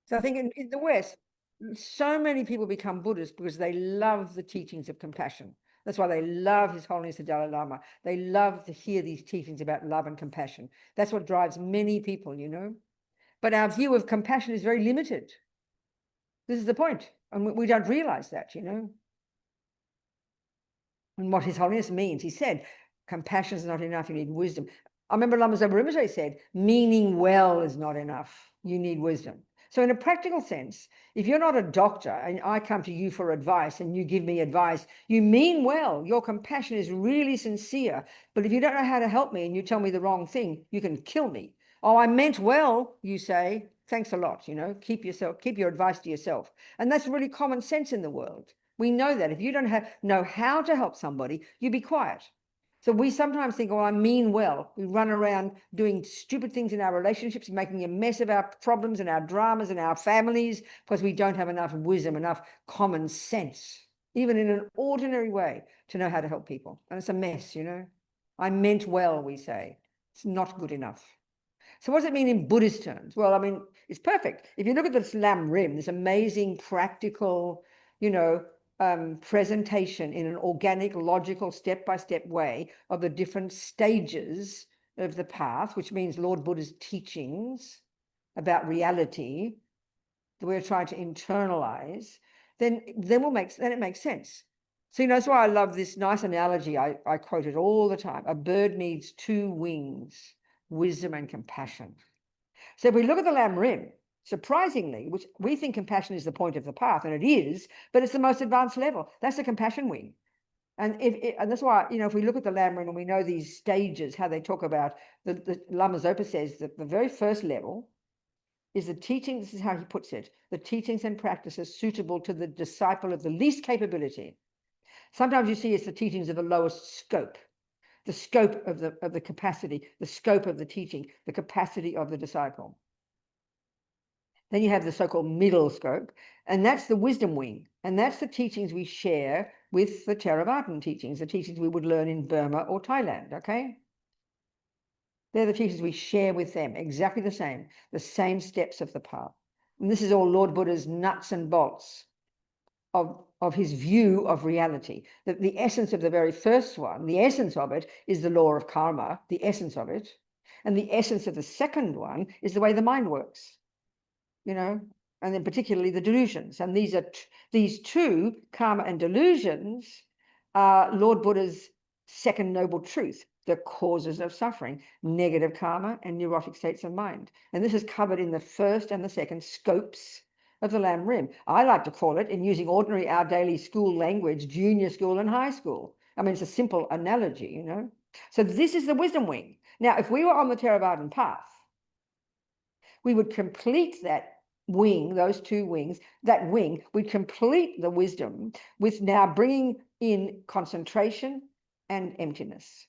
So I think in the West, so many people become Buddhists because they love the teachings of compassion. That's why they love His Holiness the Dalai Lama. They love to hear these teachings about love and compassion. That's what drives many people, you know. But our view of compassion is very limited. This is the point. And we don't realize that, you know. And what His Holiness means, he said, compassion is not enough, you need wisdom. I remember Lama Zopa said, meaning well is not enough, you need wisdom. So in a practical sense, if you're not a doctor and I come to you for advice and you give me advice, you mean well, your compassion is really sincere. But if you don't know how to help me and you tell me the wrong thing, you can kill me. Oh, I meant well, you say, thanks a lot, you know, keep your advice to yourself. And that's really common sense in the world. We know that if you don't know how to help somebody, you be quiet. So we sometimes think, oh, I mean well. We run around doing stupid things in our relationships, making a mess of our problems and our dramas and our families because we don't have enough wisdom, enough common sense, even in an ordinary way, to know how to help people. And it's a mess, you know. I meant well, we say. It's not good enough. So what does it mean in Buddhist terms? Well, I mean, it's perfect. If you look at this Lam Rim, this amazing, practical, you know, presentation in an organic, logical, step-by-step way of the different stages of the path, which means Lord Buddha's teachings about reality that we're trying to internalize, then it makes sense. So, you know, that's why I love this nice analogy I quote it all the time. A bird needs two wings, wisdom and compassion. So if we look at the Lam Rim, surprisingly, which we think compassion is the point of the path, and it is, but it's the most advanced level. That's the compassion wing. And and that's why, you know, if we look at the Lam Rim and we know these stages, how they talk about, the Lama Zopa says that the very first level is the teaching, this is how he puts it, the teachings and practices suitable to the disciple of the least capability. Sometimes you see it's the teachings of the lowest scope, the scope of the capacity, the scope of the teaching, the capacity of the disciple. Then you have the so-called middle scope, and that's the wisdom wing. And that's the teachings we share with the Theravada teachings, the teachings we would learn in Burma or Thailand, okay? They're the teachings we share with them, exactly the same steps of the path. And this is all Lord Buddha's nuts and bolts of his view of reality. That the essence of the very first one, the essence of it is the law of karma, the essence of it. And the essence of the second one is the way the mind works. You know, and then particularly the delusions. And these two, karma and delusions, are Lord Buddha's second noble truth, the causes of suffering, negative karma and neurotic states of mind. And this is covered in the first and the second scopes of the Lam Rim. I like to call it, in using ordinary our daily school language, junior school and high school. I mean, it's a simple analogy, you know. So this is the wisdom wing. Now, if we were on the Theravadan path, we would complete that wing, those two wings, that wing, we'd complete the wisdom with now bringing in concentration and emptiness.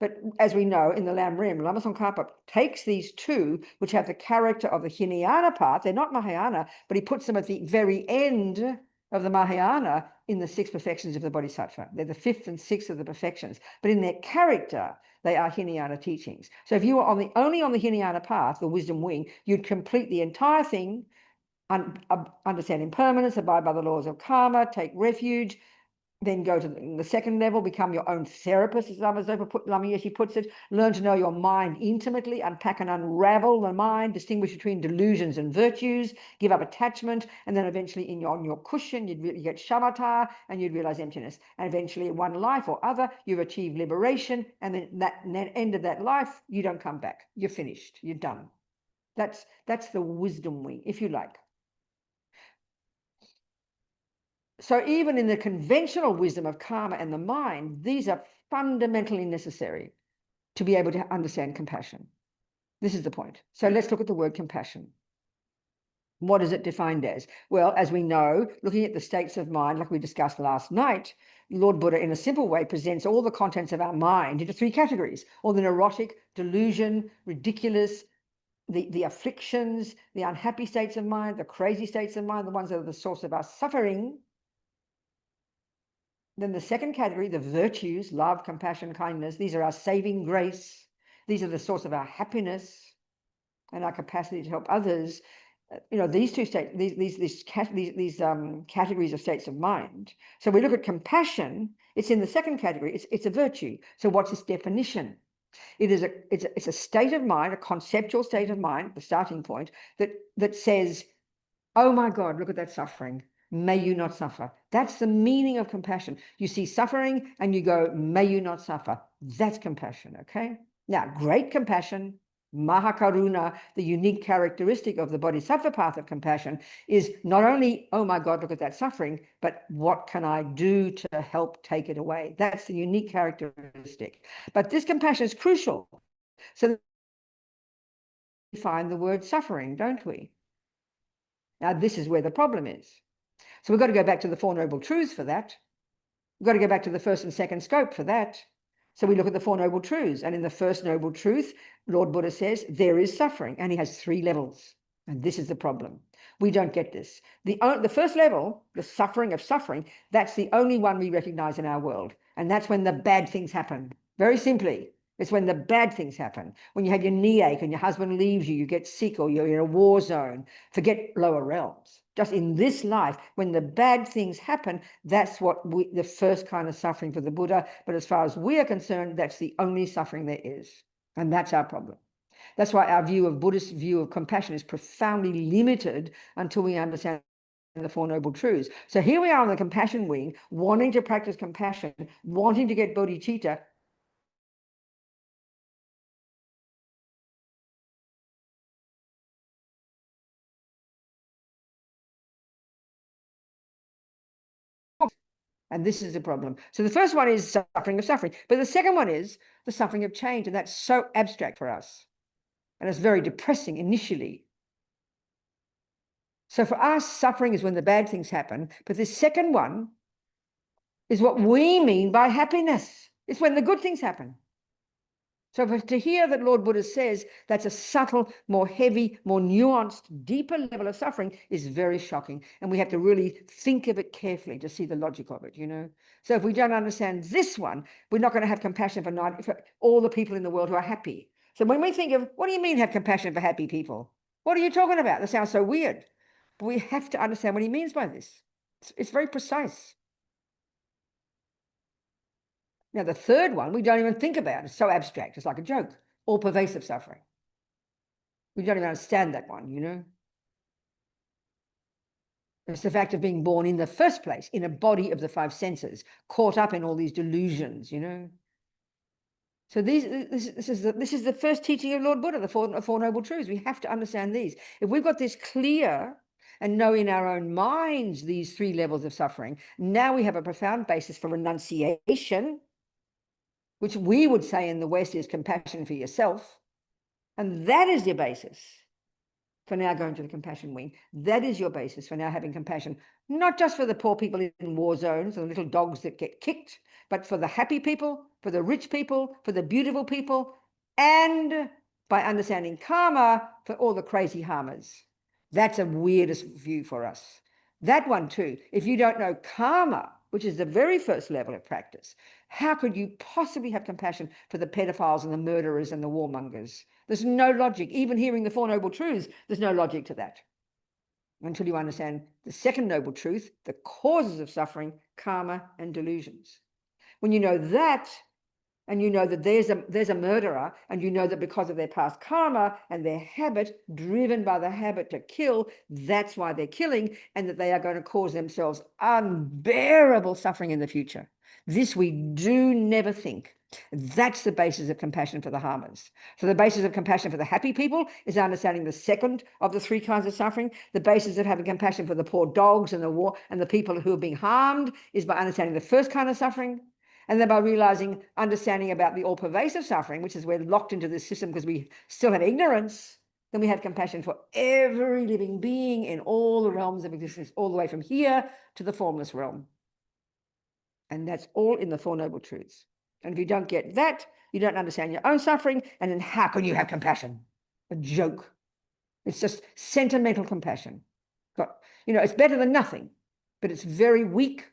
But as we know, in the Lam Rim, Lama Tsongkhapa takes these two, which have the character of the Hinayana path, they're not Mahayana, but he puts them at the very end of the Mahayana in the six perfections of the Bodhisattva. They're the fifth and sixth of the perfections. But in their character, they are Hinayana teachings. So if you were only on the Hinayana path, the wisdom wing, you'd complete the entire thing, understand impermanence, abide by the laws of karma, take refuge, then go to the second level, become your own therapist, as Lama Yeshe puts it, learn to know your mind intimately, unpack and unravel the mind, distinguish between delusions and virtues, give up attachment, and then eventually on your cushion, you get shamatha, and you'd realize emptiness. And eventually in one life or other, you've achieved liberation, and then that end of that life, you don't come back. You're finished. You're done. That's the wisdom wing, if you like. So even in the conventional wisdom of karma and the mind, these are fundamentally necessary to be able to understand compassion. This is the point. So let's look at the word compassion. What is it defined as? Well, as we know, looking at the states of mind, like we discussed last night, Lord Buddha, in a simple way, presents all the contents of our mind into three categories: all the neurotic, delusion, ridiculous, the afflictions, the unhappy states of mind, the crazy states of mind, the ones that are the source of our suffering. Then the second category, the virtues, love, compassion, kindness, these are our saving grace. These are the source of our happiness and our capacity to help others. these two states, these categories of states of mind. So we look at compassion. It's in the second category. It's a virtue. So what's its definition? It's a state of mind, a conceptual state of mind, the starting point, that says, oh my God, look at that suffering. May you not suffer. That's the meaning of compassion. You see suffering and you go, may you not suffer. That's compassion, okay? Now, great compassion, Mahakaruna, the unique characteristic of the bodhisattva path of compassion, is not only, oh my God, look at that suffering, but what can I do to help take it away? That's the unique characteristic. But this compassion is crucial. So we find the word suffering, don't we? Now, this is where the problem is. So we've got to go back to the Four Noble Truths for that. We've got to go back to the first and second scope for that. So we look at the Four Noble Truths. And in the first Noble Truth, Lord Buddha says, there is suffering. And he has 3 levels. And this is the problem. We don't get this. The first level, the suffering of suffering, that's the only one we recognize in our world. And that's when the bad things happen. Very simply, it's when the bad things happen. When you have your knee ache and your husband leaves you, you get sick, or you're in a war zone. Forget lower realms. Just in this life, when the bad things happen, that's what the first kind of suffering for the Buddha. But as far as we are concerned, that's the only suffering there is. And that's our problem. That's why our Buddhist view of compassion is profoundly limited until we understand the Four Noble Truths. So here we are on the compassion wing, wanting to practice compassion, wanting to get bodhicitta. And this is the problem. So the first one is suffering of suffering. But the second one is the suffering of change. And that's so abstract for us. And it's very depressing initially. So for us, suffering is when the bad things happen. But the second one is what we mean by happiness. It's when the good things happen. So to hear that Lord Buddha says that's a subtle, more heavy, more nuanced, deeper level of suffering is very shocking. And we have to really think of it carefully to see the logic of it, So if we don't understand this one, we're not going to have compassion for all the people in the world who are happy. So when we think of, what do you mean have compassion for happy people? What are you talking about? That sounds so weird. But we have to understand what he means by this. It's very precise. Now, the third one, we don't even think about. It's so abstract. It's like a joke. All pervasive suffering. We don't even understand that one, It's the fact of being born in the first place, in a body of the 5 senses, caught up in all these delusions, So this is the first teaching of Lord Buddha, the Four Noble Truths. We have to understand these. If we've got this clear and know in our own minds these 3 levels of suffering, now we have a profound basis for renunciation, which we would say in the West is compassion for yourself. And that is your basis for now going to the compassion wing. That is your basis for now having compassion, not just for the poor people in war zones and the little dogs that get kicked, but for the happy people, for the rich people, for the beautiful people, and by understanding karma, for all the crazy harmers. That's a weirdest view for us. That one too, if you don't know karma, which is the very first level of practice, how could you possibly have compassion for the pedophiles and the murderers and the warmongers? There's no logic. Even hearing the Four Noble Truths, there's no logic to that. Until you understand the second noble truth, the causes of suffering, karma and delusions. When you know that, and you know that there's a murderer, and you know that because of their past karma and their habit, driven by the habit to kill, that's why they're killing, and that they are going to cause themselves unbearable suffering in the future. This we do never think. That's the basis of compassion for the harmers. So the basis of compassion for the happy people is understanding the second of the 3 kinds of suffering. The basis of having compassion for the poor dogs and the people who are being harmed is by understanding the first kind of suffering. And then by understanding about the all-pervasive suffering, which is we're locked into this system because we still have ignorance, then we have compassion for every living being in all the realms of existence, all the way from here to the formless realm. And that's all in the Four Noble Truths. And if you don't get that, you don't understand your own suffering, and then how can you have compassion? A joke. It's just sentimental compassion. It's better than nothing, but it's very weak.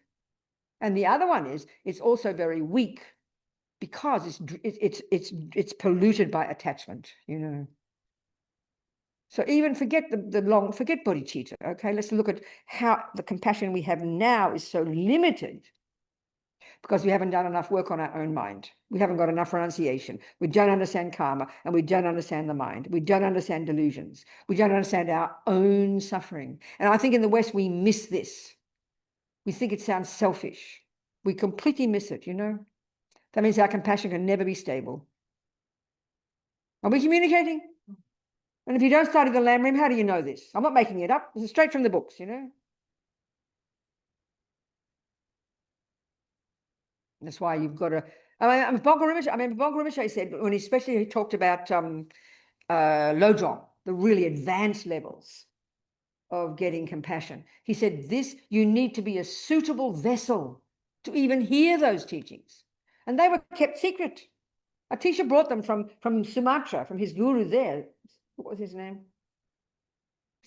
And the other one is it's also very weak because it's polluted by attachment, So even forget forget bodhicitta, okay? Let's look at how the compassion we have now is so limited because we haven't done enough work on our own mind. We haven't got enough renunciation. We don't understand karma, and we don't understand the mind. We don't understand delusions. We don't understand our own suffering. And I think in the West, we miss this. We think it sounds selfish. We completely miss it, you know? That means our compassion can never be stable. Are we communicating? And if you don't study the Lamb Rim, how do you know this? I'm not making it up. This is straight from the books, you know? That's why you've got to. I mean, Bogor Rinpoche said, when he talked about Lojong, the really advanced levels of getting compassion, he said, you need to be a suitable vessel to even hear those teachings. And they were kept secret. A teacher brought them from Sumatra, from his guru there. What was his name?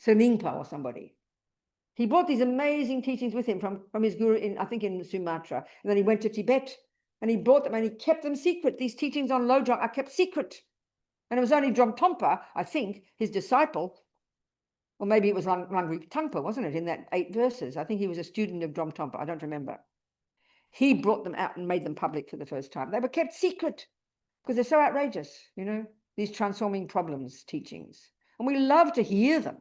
Seningpa or somebody. He brought these amazing teachings with him from his guru I think in Sumatra. And then he went to Tibet and he brought them and he kept them secret. These teachings on Lojong are kept secret. And it was only Dromtonpa, I think, his disciple, or maybe it was Langri Tangpa, wasn't it, in that 8 verses? I think he was a student of Dromtonpa. I don't remember. He brought them out and made them public for the first time. They were kept secret because they're so outrageous, you know, these transforming problems teachings. And we love to hear them.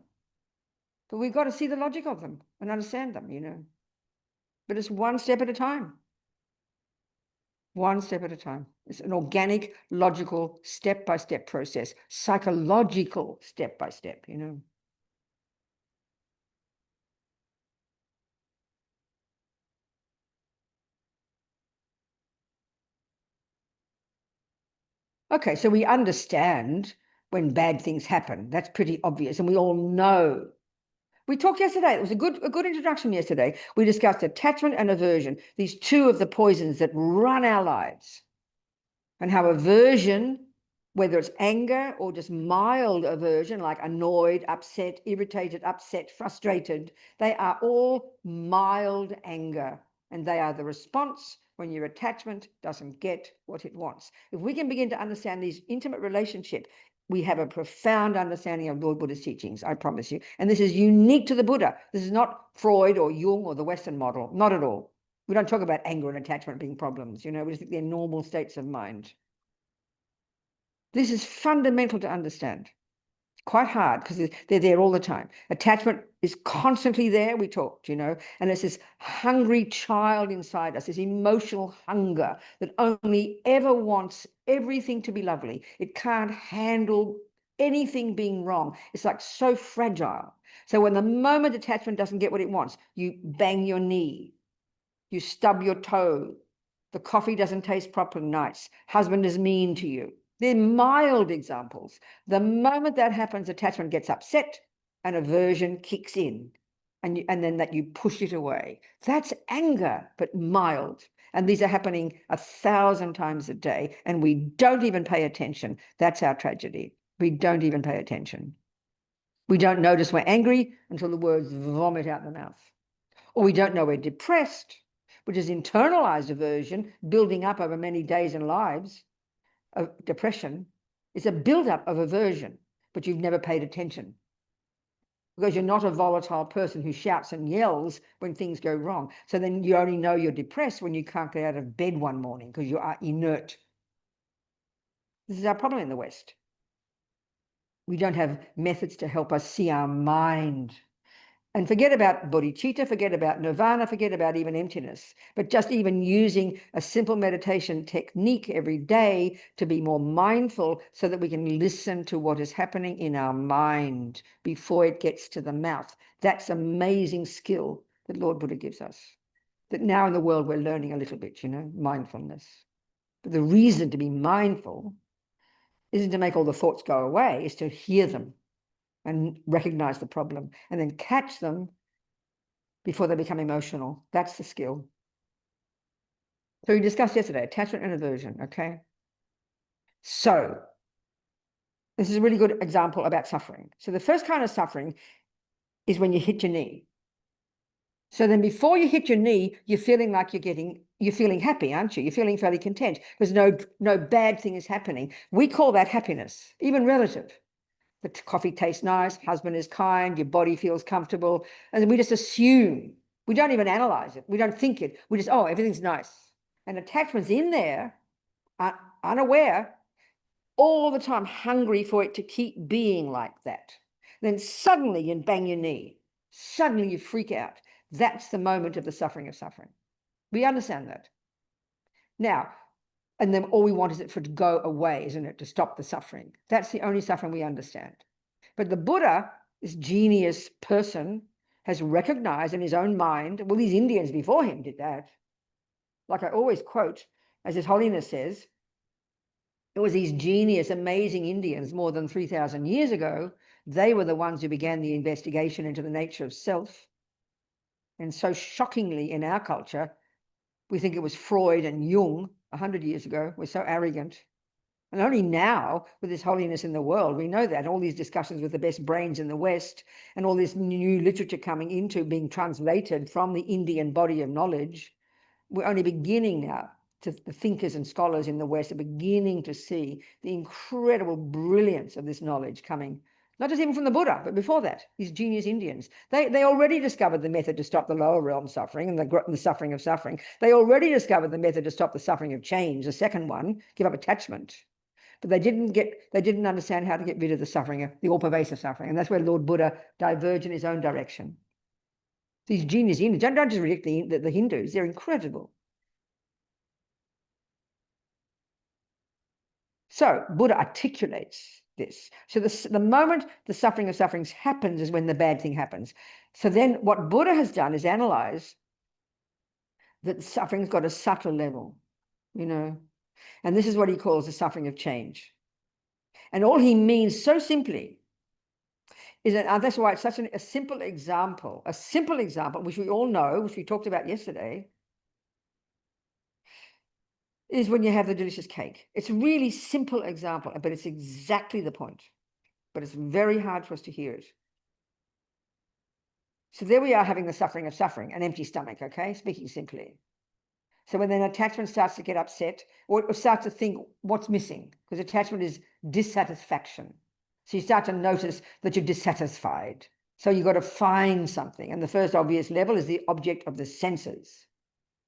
But we've got to see the logic of them and understand them, you know. But it's one step at a time. One step at a time. It's an organic, logical, step-by-step process, psychological step-by-step, you know. Okay, so we understand when bad things happen. That's pretty obvious, and we all know. We talked yesterday. It was a good introduction yesterday. We discussed attachment and aversion, these two of the poisons that run our lives, and how aversion, whether it's anger or just mild aversion, like annoyed, upset, irritated, upset, frustrated, they are all mild anger, and they are the response when your attachment doesn't get what it wants. If we can begin to understand these intimate relationships, we have a profound understanding of Lord Buddha's teachings, I promise you. And this is unique to the Buddha. This is not Freud or Jung or the Western model, not at all. We don't talk about anger and attachment being problems, you know, we just think they're normal states of mind. This is fundamental to understand. Quite hard because they're there all the time. Attachment is constantly there, we talked, you know, and it's this hungry child inside us, this emotional hunger that only ever wants everything to be lovely. It can't handle anything being wrong. It's like so fragile. So when the moment attachment doesn't get what it wants, you bang your knee, you stub your toe, the coffee doesn't taste properly nice, husband is mean to you. They're mild examples. The moment that happens, attachment gets upset and aversion kicks in, and then that you push it away. That's anger, but mild. And these are happening 1,000 times a day, and we don't even pay attention. That's our tragedy. We don't even pay attention. We don't notice we're angry until the words vomit out the mouth. Or we don't know we're depressed, which is internalized aversion building up over many days and lives. Of depression is a buildup of aversion, but you've never paid attention because you're not a volatile person who shouts and yells when things go wrong. So then you only know you're depressed when you can't get out of bed one morning because you are inert. This is our problem in the West. We don't have methods to help us see our mind. And forget about bodhicitta, forget about nirvana, forget about even emptiness, but just even using a simple meditation technique every day to be more mindful so that we can listen to what is happening in our mind before it gets to the mouth. That's amazing skill that Lord Buddha gives us. That now in the world we're learning a little bit, you know, mindfulness. But the reason to be mindful isn't to make all the thoughts go away, is to hear them and recognize the problem and then catch them before they become emotional. That's the skill. So we discussed yesterday, attachment and aversion, okay? So this is a really good example about suffering. So the first kind of suffering is when you hit your knee. So then before you hit your knee, you're feeling like you're feeling happy, aren't you? You're feeling fairly content because no bad thing is happening. We call that happiness, even relative. The coffee tastes nice, husband is kind, your body feels comfortable, and we just assume. We don't even analyze it. We don't think it. We just, oh, everything's nice. And attachment's in there, unaware, all the time, hungry for it to keep being like that. Then suddenly you bang your knee. Suddenly you freak out. That's the moment of the suffering of suffering. We understand that. Now, and then all we want is it for it to go away, isn't it? To stop the suffering. That's the only suffering we understand. But the Buddha, this genius person, has recognized in his own mind, well, these Indians before him did that. Like I always quote, as His Holiness says, it was these genius, amazing Indians more than 3,000 years ago. They were the ones who began the investigation into the nature of self. And so shockingly in our culture, we think it was Freud and Jung 100 years ago. We're so arrogant. And only now, with His Holiness in the world, we know that. All these discussions with the best brains in the West and all this new literature coming into being translated from the Indian body of knowledge, we're only beginning now to the thinkers and scholars in the West are beginning to see the incredible brilliance of this knowledge coming, not just even from the Buddha, but before that, these genius Indians. They already discovered the method to stop the lower realm suffering and the suffering of suffering. They already discovered the method to stop the suffering of change, the second one, give up attachment. But they didn't understand how to get rid of the suffering, the all-pervasive suffering. And that's where Lord Buddha diverged in his own direction. These genius Indians, don't just reject the Hindus, they're incredible. So Buddha articulates this. So the moment the suffering of sufferings happens is when the bad thing happens. So then what Buddha has done is analyze that suffering's got a subtle level, and this is what he calls the suffering of change. And all he means so simply is that that's why it's such a simple example, which we all know, which we talked about yesterday, is when you have the delicious cake. It's a really simple example, but it's exactly the point. But it's very hard for us to hear it. So there we are having the suffering of suffering, an empty stomach, okay? Speaking simply. So when then attachment starts to get upset or starts to think what's missing, because attachment is dissatisfaction. So you start to notice that you're dissatisfied. So you've got to find something. And the first obvious level is the object of the senses.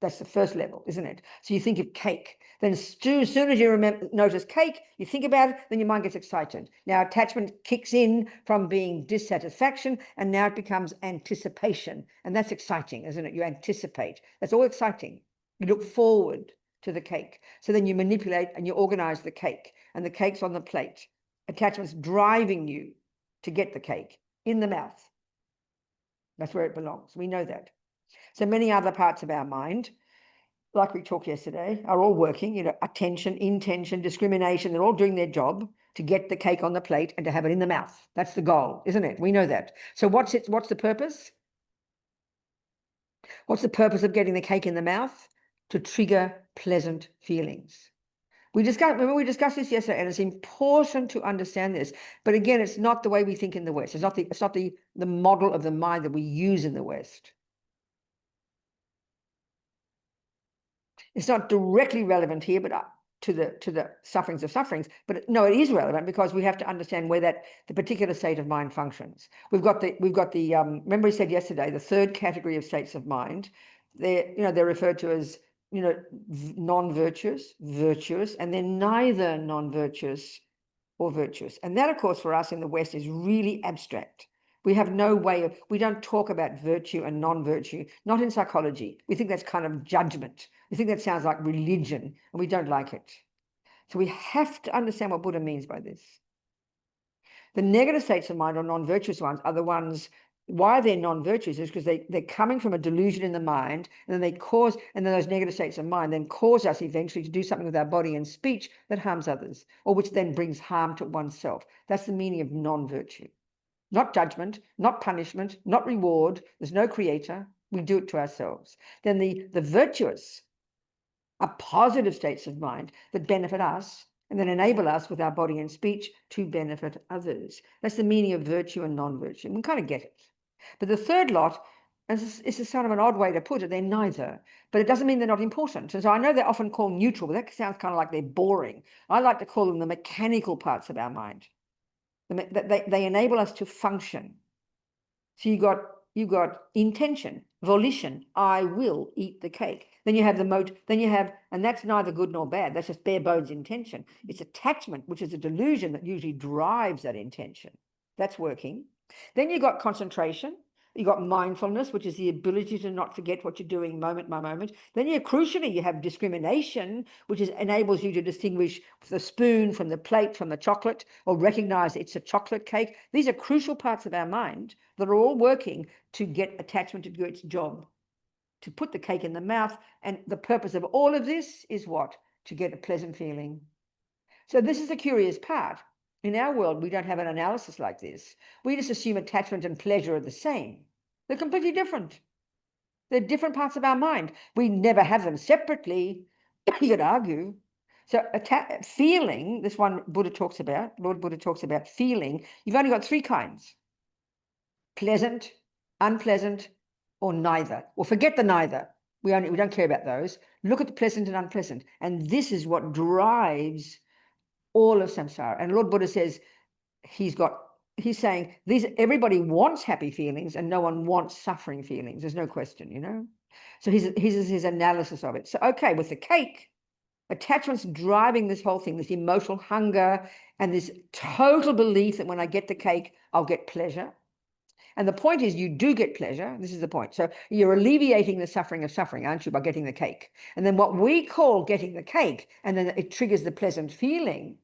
That's the first level, isn't it? So you think of cake. Then as soon as you notice cake, you think about it, then your mind gets excited. Now attachment kicks in from being dissatisfaction, and now it becomes anticipation. And that's exciting, isn't it? You anticipate. That's all exciting. You look forward to the cake. So then you manipulate and you organize the cake, and the cake's on the plate. Attachment's driving you to get the cake in the mouth. That's where it belongs. We know that. So many other parts of our mind, like we talked yesterday, are all working, attention, intention, discrimination, they're all doing their job to get the cake on the plate and to have it in the mouth. That's the goal, isn't it? We know that. So what's the purpose? What's the purpose of getting the cake in the mouth? To trigger pleasant feelings. Remember we discussed this yesterday, and it's important to understand this. But again, it's not the way we think in the West. It's not the model of the mind that we use in the West. It's not directly relevant here, but to the sufferings of sufferings. But no, it is relevant because we have to understand where the particular state of mind functions. We've got the remember we said yesterday, the third category of states of mind. They're referred to as non-virtuous, virtuous, and then neither non-virtuous or virtuous. And that, of course, for us in the West is really abstract. We have no way of, we don't talk about virtue and non-virtue, not in psychology. We think that's kind of judgment. We think that sounds like religion, and we don't like it. So we have to understand what Buddha means by this. The negative states of mind, or non-virtuous ones, are the ones, why they're non-virtuous is because they're coming from a delusion in the mind, and then those negative states of mind then cause us eventually to do something with our body and speech that harms others, or which then brings harm to oneself. That's the meaning of non-virtue. Not judgment, not punishment, not reward. There's no creator. We do it to ourselves. Then the virtuous are positive states of mind that benefit us and then enable us with our body and speech to benefit others. That's the meaning of virtue and non-virtue. We kind of get it. But the third lot, it's a sort of an odd way to put it, they're neither. But it doesn't mean they're not important. And so I know they're often called neutral, but that sounds kind of like they're boring. I like to call them the mechanical parts of our mind. They enable us to function. So you got intention, volition. I will eat the cake. Then you have and that's neither good nor bad. That's just bare bones intention. It's attachment, which is a delusion that usually drives that intention. That's working. Then you got concentration. You got mindfulness, which is the ability to not forget what you're doing moment by moment. Then crucially, you have discrimination, which enables you to distinguish the spoon from the plate from the chocolate, or recognize it's a chocolate cake. These are crucial parts of our mind that are all working to get attachment to do its job, to put the cake in the mouth. And the purpose of all of this is what? To get a pleasant feeling. So this is the curious part. In our world, we don't have an analysis like this. We just assume attachment and pleasure are the same. They're completely different. They're different parts of our mind. We never have them separately. You could argue. So feeling, this one Lord Buddha talks about feeling. You've only got three kinds: pleasant, unpleasant, or neither. Or forget the neither. We don't care about those. Look at the pleasant and unpleasant. And this is what drives all of samsara. And Lord Buddha says he's saying everybody wants happy feelings and no one wants suffering feelings. There's no question, So his analysis of it. So, okay, with the cake, attachment's driving this whole thing, this emotional hunger and this total belief that when I get the cake, I'll get pleasure. And the point is, you do get pleasure. This is the point. So you're alleviating the suffering of suffering, aren't you, by getting the cake? And then what we call getting the cake, and then it triggers the pleasant feeling,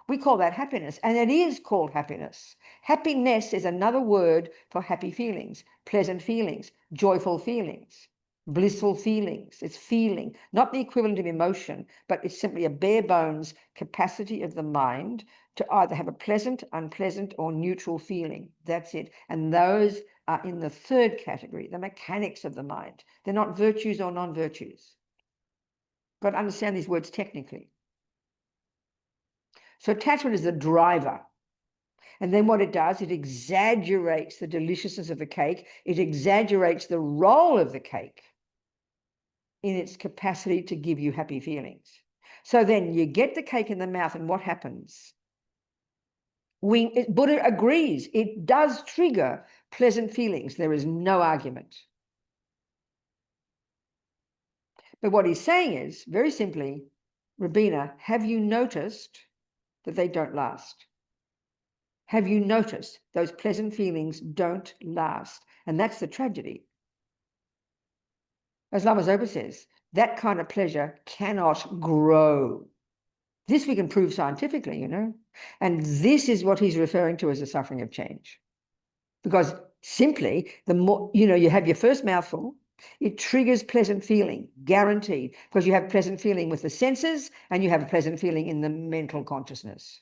we call that happiness. And it is called happiness. Happiness is another word for happy feelings, pleasant feelings, joyful feelings, blissful feelings. It's feeling, not the equivalent of emotion, but it's simply a bare bones capacity of the mind to either have a pleasant, unpleasant, or neutral feeling. That's it. And those are in the third category, the mechanics of the mind. They're not virtues or non-virtues. But understand these words technically. So attachment is the driver. And then what it does, it exaggerates the deliciousness of the cake. It exaggerates the role of the cake in its capacity to give you happy feelings. So then you get the cake in the mouth, and what happens? Buddha agrees, it does trigger pleasant feelings. There is no argument. But what he's saying is, very simply, Robina, have you noticed that they don't last? Have you noticed those pleasant feelings don't last? And that's the tragedy. As Lama Zopa says, that kind of pleasure cannot grow. This we can prove scientifically, And this is what he's referring to as the suffering of change. Because simply, the more, you have your first mouthful, it triggers pleasant feeling, guaranteed, because you have pleasant feeling with the senses and you have a pleasant feeling in the mental consciousness.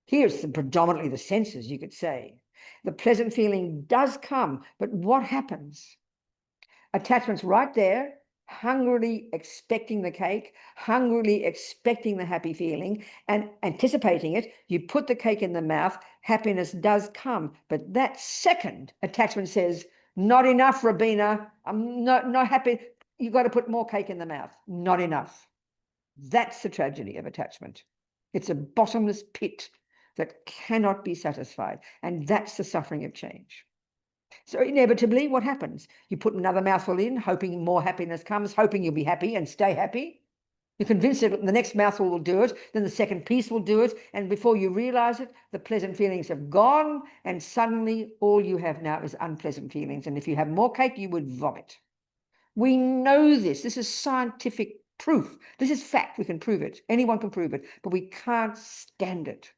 Here's predominantly the senses, you could say. The pleasant feeling does come, but what happens? Attachment's right there, hungrily expecting the cake, hungrily expecting the happy feeling and anticipating it. You put the cake in the mouth, happiness does come. But that second, attachment says, not enough, Robina. I'm not happy. You've got to put more cake in the mouth. Not enough. That's the tragedy of attachment. It's a bottomless pit that cannot be satisfied. And that's the suffering of change. So inevitably, what happens? You put another mouthful in, hoping more happiness comes, hoping you'll be happy and stay happy. You're convinced that the next mouthful will do it, then the second piece will do it, and before you realize it, the pleasant feelings have gone, and suddenly all you have now is unpleasant feelings. And if you have more cake, you would vomit. We know this. This is scientific proof. This is fact. We can prove it. Anyone can prove it, but we can't stand it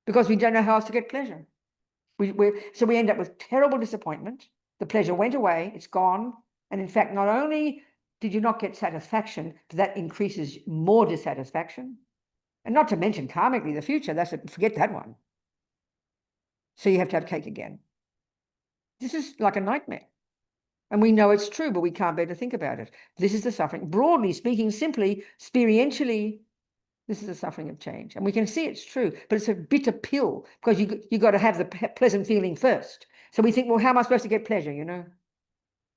because we don't know how else to get pleasure. So we end up with terrible disappointment. The pleasure went away, it's gone. And in fact, not only did you not get satisfaction, but that increases more dissatisfaction. And not to mention karmically, the future, forget that one. So you have to have cake again. This is like a nightmare. And we know it's true, but we can't bear to think about it. This is the suffering. Broadly speaking, simply, experientially, this is the suffering of change. And we can see it's true, but it's a bitter pill because you got to have the pleasant feeling first. So we think, well, how am I supposed to get pleasure,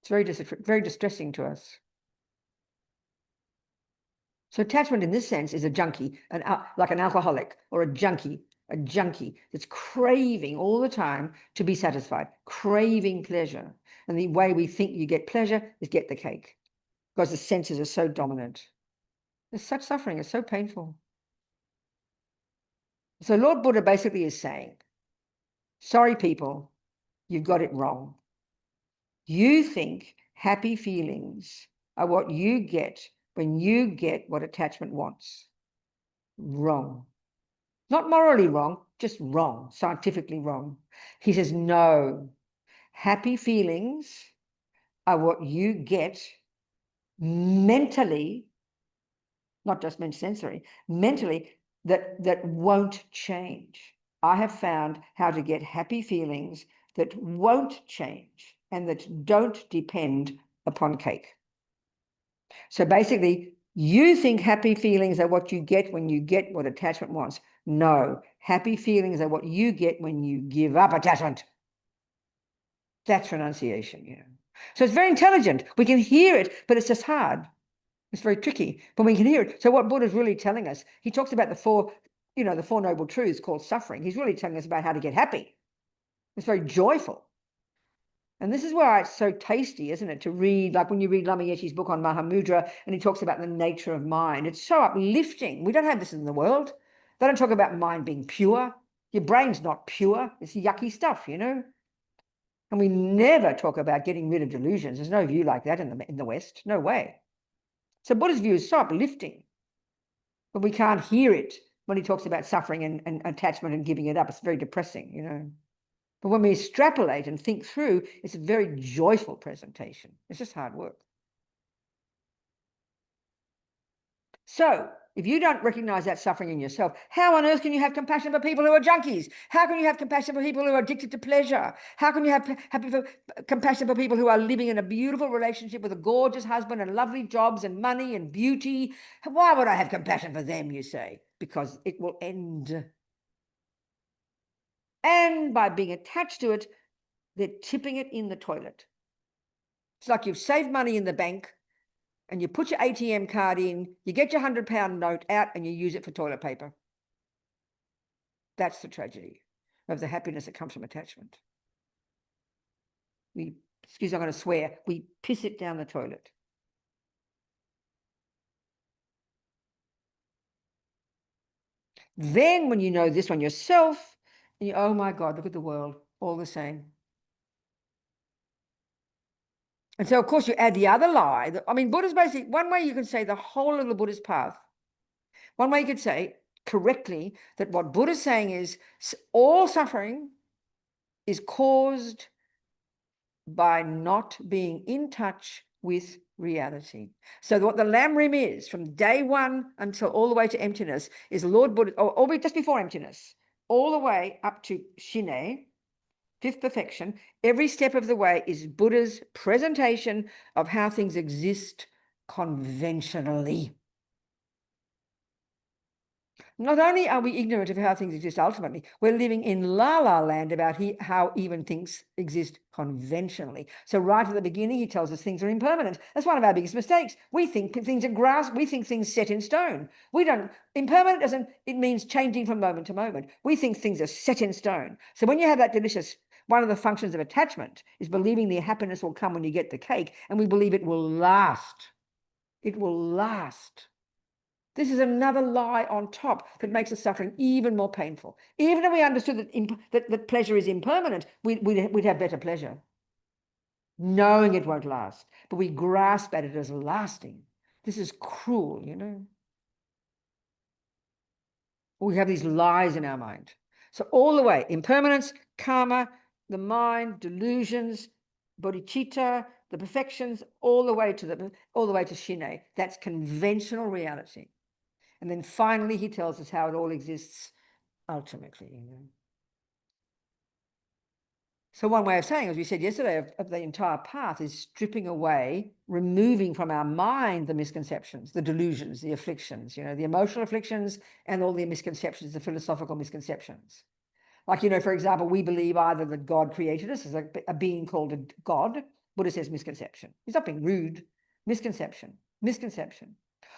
It's very distressing to us. So attachment in this sense is a junkie, like an alcoholic or a junkie, a junkie that's craving all the time to be satisfied, craving pleasure. And the way we think you get pleasure is get the cake, because the senses are so dominant. There's such suffering, it's so painful. So Lord Buddha basically is saying, sorry people, you've got it wrong. You think happy feelings are what you get when you get what attachment wants. Wrong. Not morally wrong, just wrong, scientifically wrong. He says, no, happy feelings are what you get mentally, not just sensory, mentally, that won't change. I have found how to get happy feelings that won't change and that don't depend upon cake. So basically, you think happy feelings are what you get when you get what attachment wants. No, happy feelings are what you get when you give up attachment. That's renunciation, you know. So it's very intelligent. We can hear it, but it's just hard. It's very tricky, but we can hear it. So what Buddha's really telling us, he talks about the four noble truths called suffering. He's really telling us about how to get happy. It's very joyful. And this is why it's so tasty, isn't it, to read, like when you read Lama Yeshe's book on Mahamudra, and he talks about the nature of mind. It's so uplifting. We don't have this in the world. They don't talk about mind being pure. Your brain's not pure. It's yucky stuff, you know. And we never talk about getting rid of delusions. There's no view like that in the West. No way. So Buddha's view is so uplifting, but we can't hear it when he talks about suffering and attachment and giving it up. It's very depressing, you know. But when we extrapolate and think through, it's a very joyful presentation. It's just hard work. So if you don't recognize that suffering in yourself, how on earth can you have compassion for people who are junkies? How can you have compassion for people who are addicted to pleasure? How can you have compassion for people who are living in a beautiful relationship with a gorgeous husband and lovely jobs and money and beauty? Why would I have compassion for them, you say? Because it will end. And by being attached to it, they're tipping it in the toilet. It's like you've saved money in the bank and you put your ATM card in, you get your £100 note out and you use it for toilet paper. That's the tragedy of the happiness that comes from attachment. I'm going to swear, we piss it down the toilet. Then when you know this on yourself, oh my God, look at the world, all the same. And so, of course, you add the other lie. Buddha's basically, one way you can say the whole of the Buddhist path, one way you could say correctly that what Buddha's saying is all suffering is caused by not being in touch with reality. So what the Lam Rim is, from day one until all the way to emptiness, is Lord Buddha, or just before emptiness, all the way up to Shine, fifth perfection. Every step of the way is Buddha's presentation of how things exist conventionally. Not only are we ignorant of how things exist ultimately, we're living in la-la land about how even things exist conventionally. So right at the beginning, he tells us things are impermanent. That's one of our biggest mistakes. We think things are grass. We think things set in stone. We don't. Impermanent doesn't, it means changing from moment to moment. We think things are set in stone. So when you have that delicious, one of the functions of attachment is believing the happiness will come when you get the cake, and we believe it will last. It will last. This is another lie on top that makes the suffering even more painful. Even if we understood that pleasure is impermanent, we'd have better pleasure, knowing it won't last. But we grasp at it as lasting. This is cruel, you know. We have these lies in our mind. So all the way, impermanence, karma, the mind, delusions, bodhicitta, the perfections, all the way to Shine. That's conventional reality. And then finally, he tells us how it all exists ultimately. You know? So one way of saying, as we said yesterday, of the entire path is stripping away, removing from our mind the misconceptions, the delusions, the afflictions, you know, the emotional afflictions and all the misconceptions, the philosophical misconceptions. Like, you know, for example, we believe either that God created us as a being called a God. Buddha says misconception. He's not being rude. Misconception.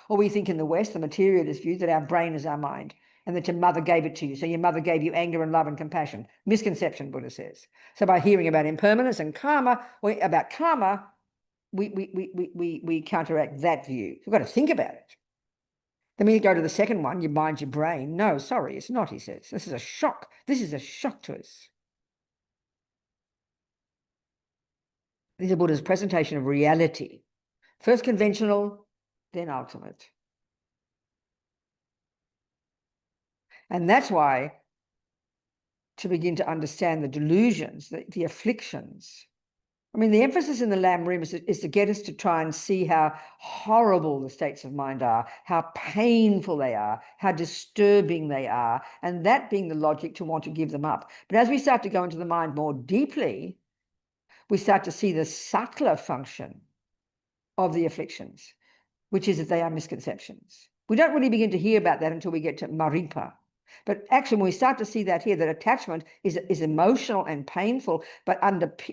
Or we think in the West, the materialist view, that our brain is our mind. and that your mother gave it to you. So your mother gave you anger and love and compassion. Misconception, Buddha says. So by hearing about impermanence and karma, or about karma, we counteract that view. We've got to think about it. Then when you go to the second one, your mind, your brain. No, sorry, it's not, he says. This is a shock. This is a shock to us. This is Buddha's presentation of reality. First conventional, then ultimate. And that's why, to begin to understand the delusions, the afflictions. I mean, the emphasis in the Lam Rim is to get us to try and see how horrible the states of mind are, how painful they are, how disturbing they are, and that being the logic to want to give them up. But as we start to go into the mind more deeply, we start to see the subtler function of the afflictions, which is that they are misconceptions. We don't really begin to hear about that until we get to Maripa. But actually, when we start to see that here, that attachment is emotional and painful, but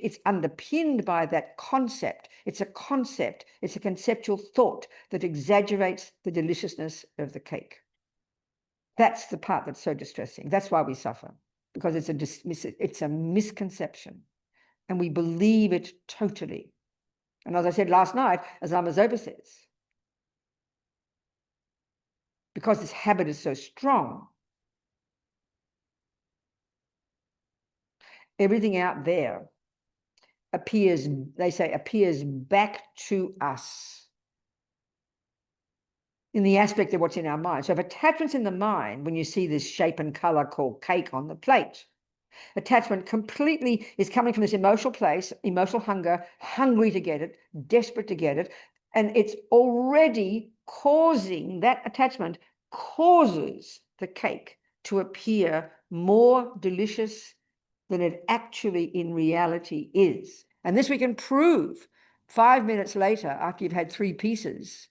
it's underpinned by that concept. It's a concept. It's a conceptual thought that exaggerates the deliciousness of the cake. That's the part that's so distressing. That's why we suffer, because it's a misconception, and we believe it totally. And as I said last night, as Lama Zopa says, because this habit is so strong, everything out there appears, they say, appears back to us in the aspect of what's in our mind. So if attachment's in the mind, when you see this shape and color called cake on the plate, attachment completely is coming from this emotional place, emotional hunger, hungry to get it, desperate to get it, and it's already causing, that attachment causes the cake to appear more delicious than it actually in reality is. And this we can prove 5 minutes later after you've had 3 pieces.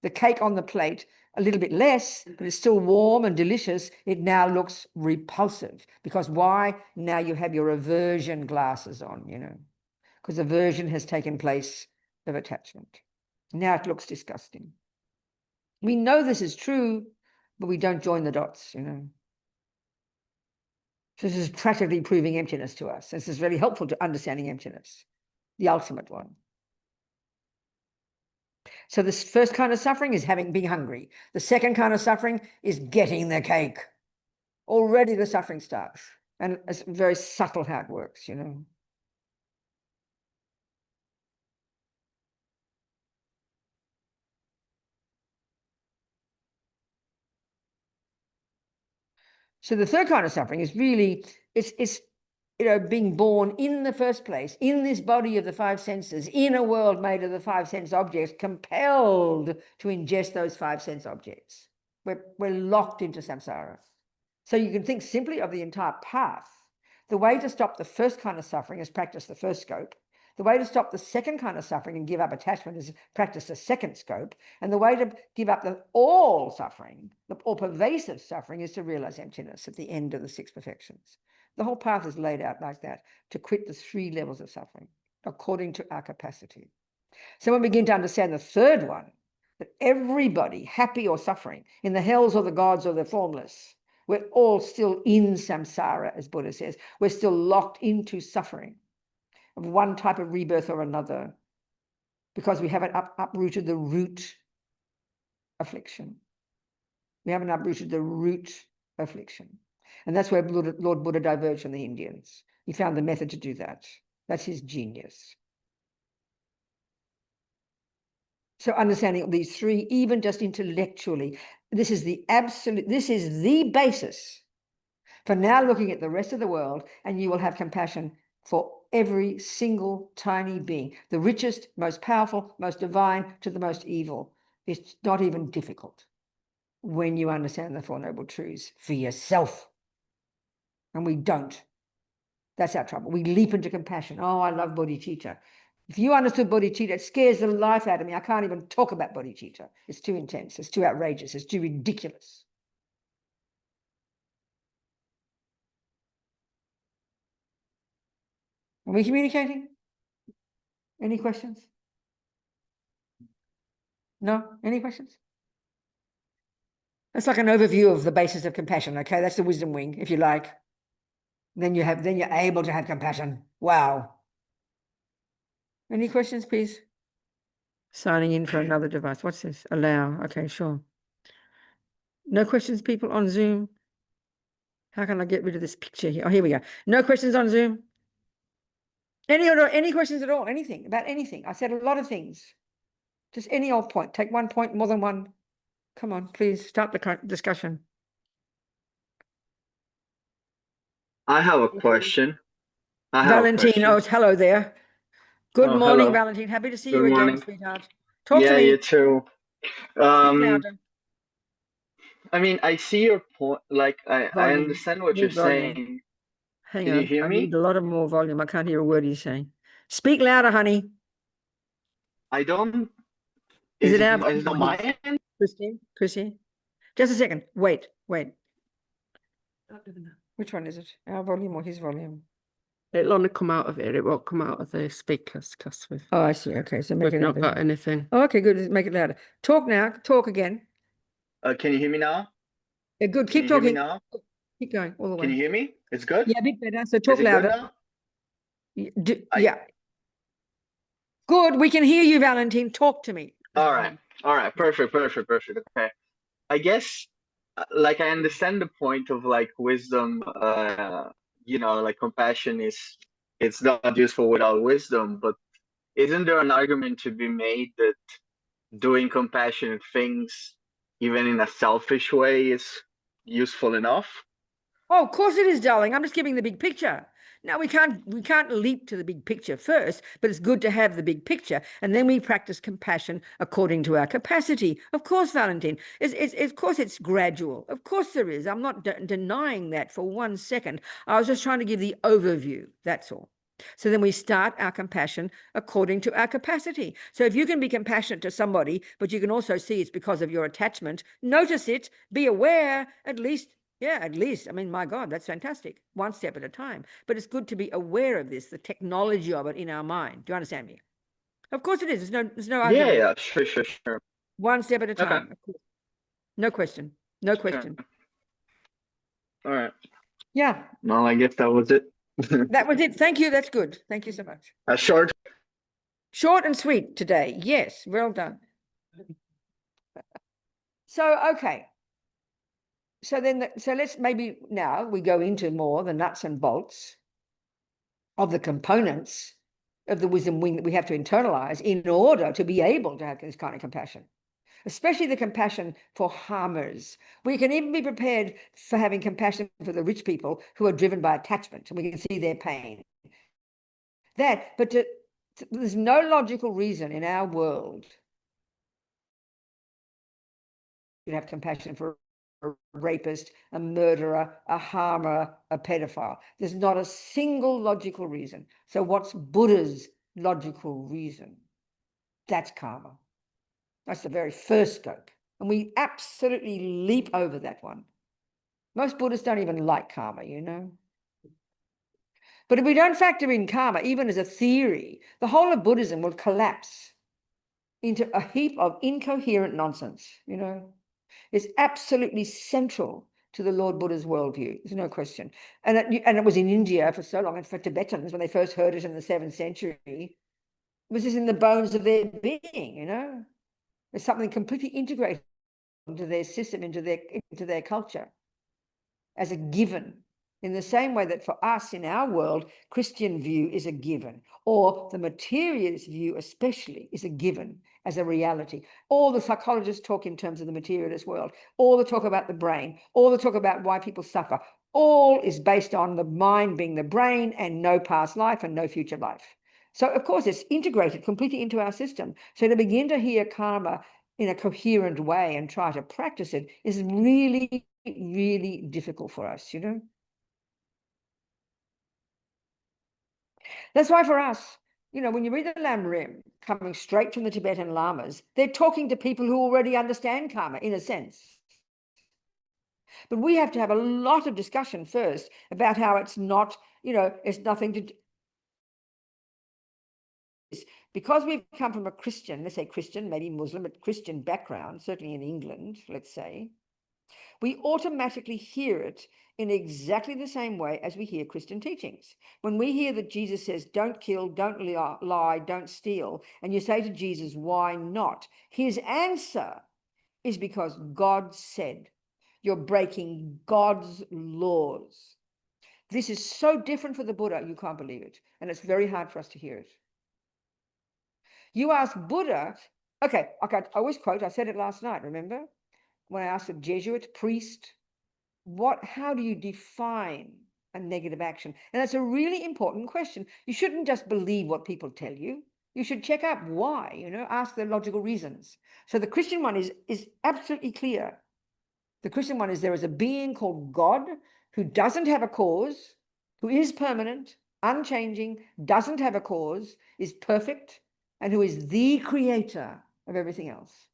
The cake on the plate, a little bit less, but it's still warm and delicious. It now looks repulsive. Because why? Now you have your aversion glasses on, because aversion has taken place of attachment. Now it looks disgusting. We know this is true, but we don't join the dots, So this is practically proving emptiness to us. This is very helpful to understanding emptiness, the ultimate one. So this first kind of suffering is being hungry. The second kind of suffering is getting the cake. Already the suffering starts. And it's very subtle how it works, So the third kind of suffering is really, it's being born in the first place, in this body of the 5 senses, in a world made of the 5 sense objects, compelled to ingest those 5 sense objects. We're locked into samsara. So you can think simply of the entire path. The way to stop the first kind of suffering is practice the first scope. The way to stop the second kind of suffering and give up attachment is practice the second scope. And the way to give up all suffering, the all pervasive suffering, is to realize emptiness at the end of the 6 perfections. The whole path is laid out like that, to quit the 3 levels of suffering according to our capacity. So when we begin to understand the third one, that everybody, happy or suffering, in the hells or the gods or the formless, we're all still in samsara, as Buddha says. We're still locked into suffering of one type of rebirth or another, because we haven't uprooted the root affliction. We haven't uprooted the root affliction. And that's where Lord Buddha diverged from the Indians. He found the method to do that. That's his genius. So understanding these 3, even just intellectually, this is the basis for now looking at the rest of the world, and you will have compassion for every single tiny being, the richest, most powerful, most divine, to the most evil. It's not even difficult when you understand the 4 Noble Truths for yourself. And we don't. That's our trouble. We leap into compassion. Oh, I love bodhicitta. If you understood bodhicitta, it scares the life out of me. I can't even talk about bodhicitta. It's too intense. It's too outrageous. It's too ridiculous. Are we communicating? Any questions? No? Any questions? That's like an overview of the basis of compassion. Okay, that's the wisdom wing, if you like. Then you're able to have compassion. Wow. Any questions, please? Signing in for another device. What's this? Allow. Okay, sure. No questions, people on Zoom? How can I get rid of this picture here? Oh, here we go. No questions on Zoom? Any questions at all? Anything about anything? I said a lot of things. Just any old point. Take one point, more than one. Come on, please start the discussion. I have a question. Valentine, oh, hello there. Good morning, hello. Valentine. Happy to see Good you again, morning. sweetheart. Talk to Yeah, me. you too. Speak louder. I mean, I see your point. Like, I Volume. understand what you're Need volume. saying. Hang Can you on. hear I me? need a lot of more volume. I can't hear a word he's saying. Speak louder, honey. I don't. Is Is it it our is it on volume? my end? Christine? Just a second. Wait. Which one is it? Our volume or his volume? It'll only come out of it. It won't come out of the speakers because Oh, I see. Okay, so make we've it not louder. got anything. Oh, okay, good. Make it louder. Talk now. Talk again. Can you hear me now? Yeah, good. Can Keep you hear me talking. now? Keep going all the Can way. you hear me? It's good? Yeah, a bit better. So Is talk it good louder. now? Yeah. Good. We can hear you, Valentine. Talk to me. All right. Perfect. Okay. I guess, like, I understand the point of like wisdom. Like compassion it's not useful without wisdom. But isn't there an argument to be made that doing compassionate things, even in a selfish way, is useful enough? Oh, of course it is, darling. I'm just giving the big picture. Now we can't leap to the big picture first, but it's good to have the big picture, and then we practice compassion according to our capacity. Of course, Valentine, of course it's gradual. Of course there is. I'm not denying that for 1 second. I was just trying to give the overview. That's all. So then we start our compassion according to our capacity. So if you can be compassionate to somebody, but you can also see it's because of your attachment, notice it, be aware, at least. Yeah, at least. I mean, my God, that's fantastic. One step at a time. But it's good to be aware of this, the technology of it in our mind. Do you understand me? Of course it is. There's no argument. Yeah, sure. One step at a Okay. time. No question. No question. All right. Yeah. Well, I guess that was it. That was it. Thank you. That's good. Thank you so much. Short and sweet today. Yes. Well done. So, okay. So let's maybe now we go into more the nuts and bolts of the components of the wisdom wing that we have to internalize in order to be able to have this kind of compassion, especially the compassion for harmers. We can even be prepared for having compassion for the rich people who are driven by attachment, and we can see their pain. There's no logical reason in our world to have compassion for a rapist, a murderer, a harmer, a pedophile. There's not a single logical reason. So what's Buddha's logical reason? That's karma. That's the very first scope. And we absolutely leap over that one. Most Buddhists don't even like karma, you know. But if we don't factor in karma, even as a theory, the whole of Buddhism will collapse into a heap of incoherent nonsense, you know. It's absolutely central to the Lord Buddha's worldview. There's no question. And it was in India for so long, and for Tibetans, when they first heard it in the 7th century, it was just in the bones of their being, you know. It's something completely integrated into their system, into their culture as a given. In the same way that for us in our world, Christian view is a given, or the materialist view especially is a given as a reality. All the psychologists talk in terms of the materialist world, all the talk about the brain, all the talk about why people suffer, all is based on the mind being the brain and no past life and no future life. So of course it's integrated completely into our system. So to begin to hear karma in a coherent way and try to practice it is really, really difficult for us, you know. That's why for us, you know, when you read the Lam Rim coming straight from the Tibetan Lamas, they're talking to people who already understand karma in a sense. But we have to have a lot of discussion first about how it's not, you know, it's nothing to do. Because we've come from a Christian, let's say Christian, maybe Muslim, but Christian background, certainly in England, let's say, we automatically hear it in exactly the same way as we hear Christian teachings. When we hear that Jesus says, don't kill, don't lie, don't steal, and you say to Jesus, why not? His answer is because God said. You're breaking God's laws. This is so different for the Buddha, you can't believe it. And it's very hard for us to hear it. You ask Buddha, okay, I always quote, I said it last night, remember? When I asked a Jesuit priest, how do you define a negative action? And that's a really important question. You shouldn't just believe what people tell you. You should check out why, ask the logical reasons. So the Christian one is absolutely clear. The Christian one is there is a being called God who doesn't have a cause, who is permanent, unchanging, doesn't have a cause, is perfect, and who is the creator of everything else.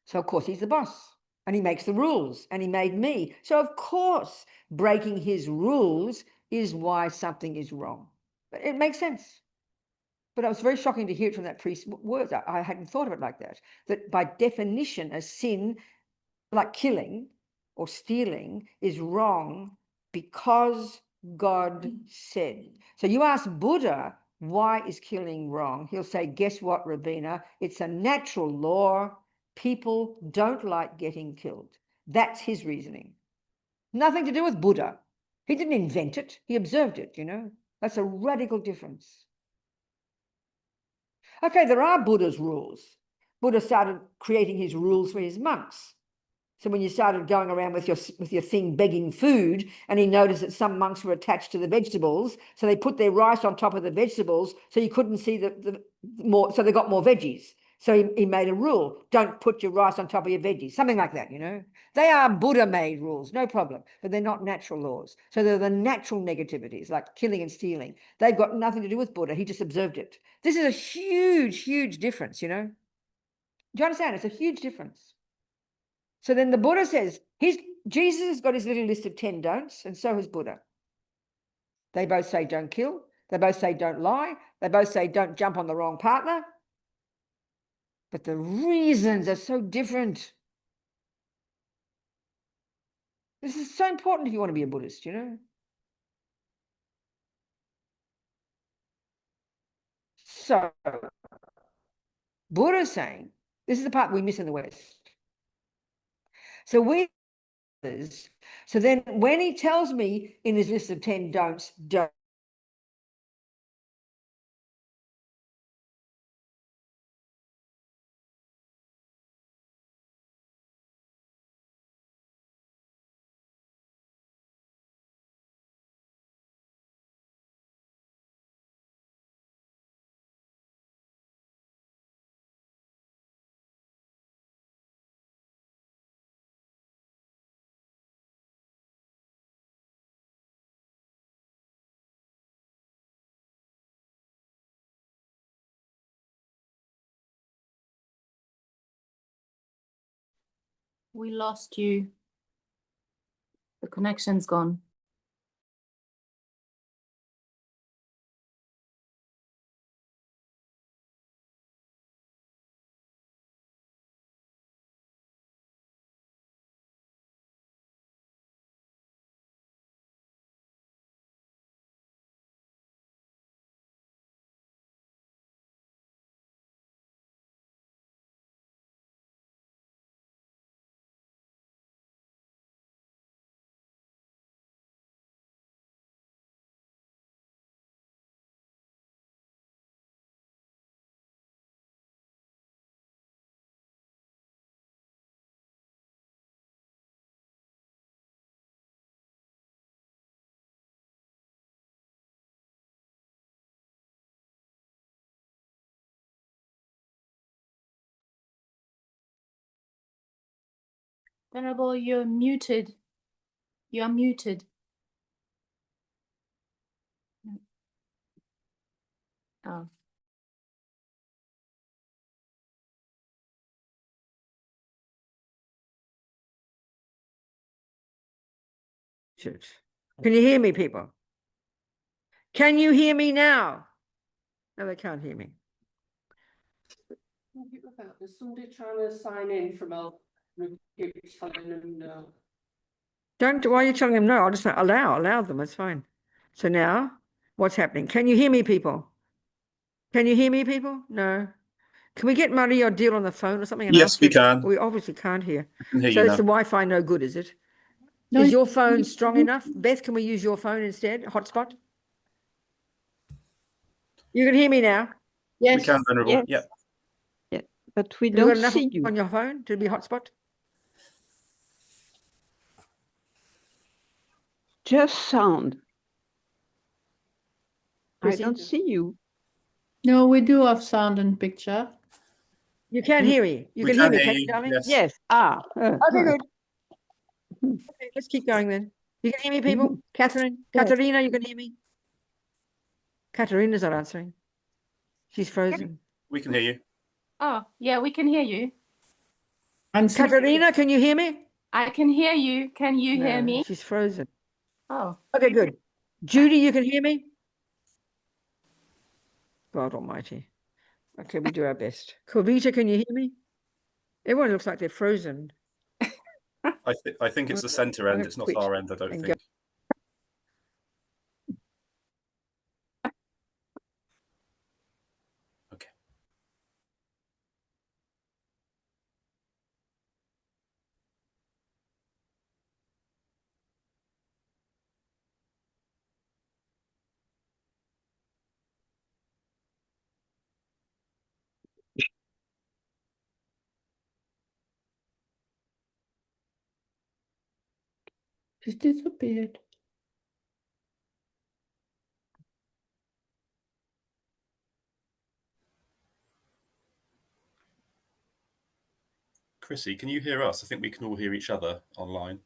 So, of course, he's the boss, and he makes the rules, and he made me. So, of course, breaking his rules is why something is wrong. But it makes sense. But it was very shocking to hear it from that priest's words. I hadn't thought of it like that. That by definition, a sin like killing or stealing is wrong because God said. So you ask Buddha, why is killing wrong? He'll say, guess what, Robina? It's a natural law. People don't like getting killed. That's his reasoning. Nothing to do with Buddha. He didn't invent it. He observed it, That's a radical difference. Okay, there are Buddha's rules. Buddha started creating his rules for his monks. So when you started going around with your thing begging food, and he noticed that some monks were attached to the vegetables, so they put their rice on top of the vegetables, so you couldn't see the more, so they got more veggies. So he made a rule: don't put your rice on top of your veggies, something like that. They are Buddha-made rules, no problem, but they're not natural laws. So they're the natural negativities like killing and stealing. They've got nothing to do with Buddha. He just observed it. This is a huge, huge difference. Do you understand? It's a huge difference. So then the Buddha says, Jesus has got his little list of 10 don'ts, and so has Buddha. They both say don't kill. They both say don't lie. They both say don't jump on the wrong partner. But the reasons are so different. This is so important if you want to be a Buddhist, So Buddha's saying, this is the part we miss in the West. So then when he tells me in his list of 10 don'ts, don't. We lost you. The connection's gone. Venerable, you're muted. You're muted. Oh. Can you hear me, people? Can you hear me now? No, they can't hear me. There's somebody trying to sign in from a Keep telling them no. Don't, why are you telling them no? I'll just say allow them, it's fine. So now, what's happening? Can you hear me, people? Can you hear me, people? No. Can we get Maria or Deal on the phone or something? And Yes, ask we her? can. We obviously can't hear. I can hear So you it's now. the Wi-Fi no good, is it? No, Is your phone strong enough? Beth, can we use your phone instead? Hotspot? You can hear me now? We yes. can, Venerable. Yes. Yeah. Yeah, but we Have you got don't enough see you. on your phone to be hotspot? Just sound. Chrissy? I don't see you. No, we do have sound and picture. You can hear me. You We can hear me, hear can you, you. darling? Yes. Yes. Okay, good. Okay, let's keep going then. You can hear me, people? Catherine? Yes. Katerina, you can hear me? Katerina's not answering. She's frozen. We can hear you. Oh, yeah, we can hear you. I'm Katerina, can you hear me? I can hear you. Can you hear No, me? she's frozen. Oh, Okay, good. Judy, you can hear me? God almighty. Okay, we do our best. Kavita, can you hear me? Everyone looks like they're frozen. I think it's the center I'm end. gonna It's not quit our end, I don't and think. Okay. She's disappeared. Chrissy, can you hear us? I think we can all hear each other online.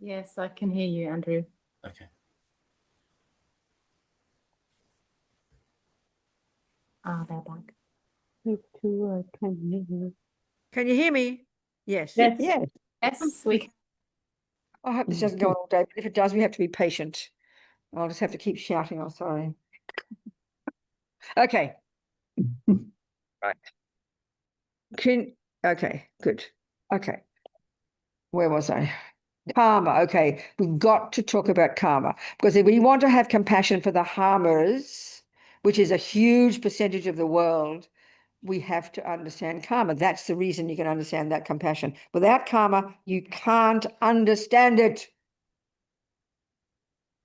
yes, I can hear you, Andrew. Okay. Ah, they're back. Can you hear me? Yes. Yes. Yes. Yes, we can. I hope this doesn't go on all day, but if it does, we have to be patient. I'll just have to keep shouting. I'm sorry. Okay. Right. Okay, good. Okay. Where was I? Karma. Okay. We've got to talk about karma because if we want to have compassion for the harmers, which is a huge percentage of the world, we have to understand karma. That's the reason you can understand that compassion. Without karma, you can't understand it.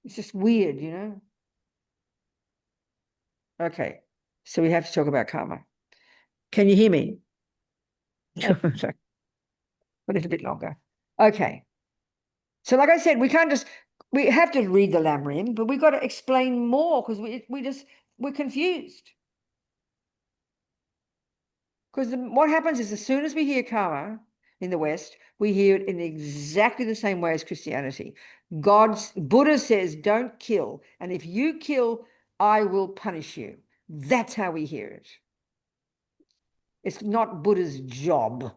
It's just weird, you know? Okay. So we have to talk about karma. Can you hear me? Sorry. A little bit longer. Okay. So like I said, we have to read the Lamrim, but we've got to explain more because we're confused. Because what happens is as soon as we hear karma in the West, we hear it in exactly the same way as Christianity. Buddha says, don't kill. And if you kill, I will punish you. That's how we hear it. It's not Buddha's job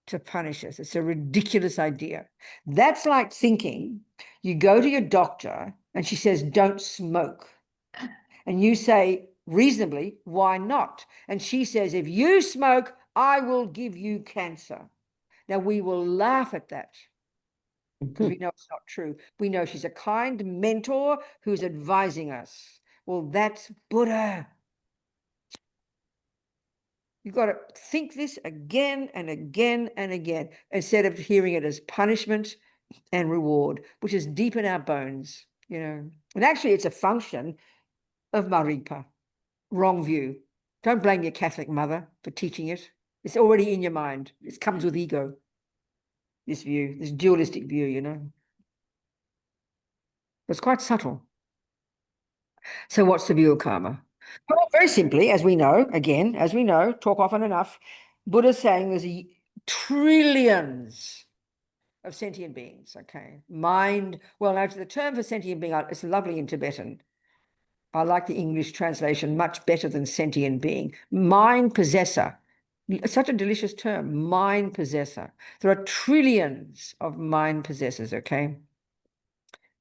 to punish us. It's a ridiculous idea. That's like thinking you go to your doctor and she says, don't smoke. And you say, reasonably, why not? And she says, if you smoke, I will give you cancer. Now we will laugh at that because we know it's not true. We know she's a kind mentor who's advising us. Well, that's Buddha. You've got to think this again and again and again instead of hearing it as punishment and reward, which is deep in our bones, you know. And actually, it's a function of Maripa. Wrong view. Don't blame your Catholic mother for teaching it. It's already in your mind. It comes with ego. This view, this dualistic view, you know. It's quite subtle. So what's the view of karma? Well, very simply, as we know, talk often enough, Buddha's saying there's trillions of sentient beings, okay? Mind, well, now the term for sentient being, it's lovely in Tibetan. I like the English translation much better than sentient being. Mind possessor. It's such a delicious term, mind possessor. There are trillions of mind possessors, okay?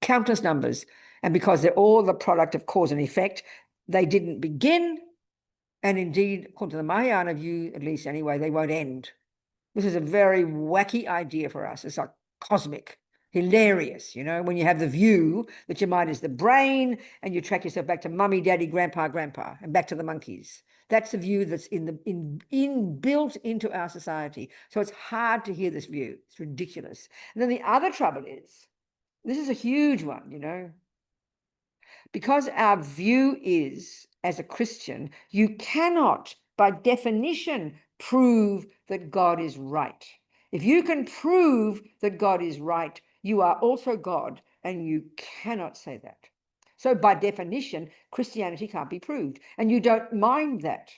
Countless numbers. And because they're all the product of cause and effect, they didn't begin And indeed, according to the Mahayana view, at least anyway, they won't end. This is a very wacky idea for us. It's like cosmic, hilarious, you know, when you have the view that your mind is the brain and you track yourself back to mummy, daddy, grandpa, and back to the monkeys. That's the view that's built into our society. So it's hard to hear this view. It's ridiculous. And then the other trouble is, this is a huge one, you know, because our view is, as a Christian, you cannot, by definition, prove that God is right. If you can prove that God is right, you are also God, and you cannot say that. So by definition, Christianity can't be proved, and you don't mind that.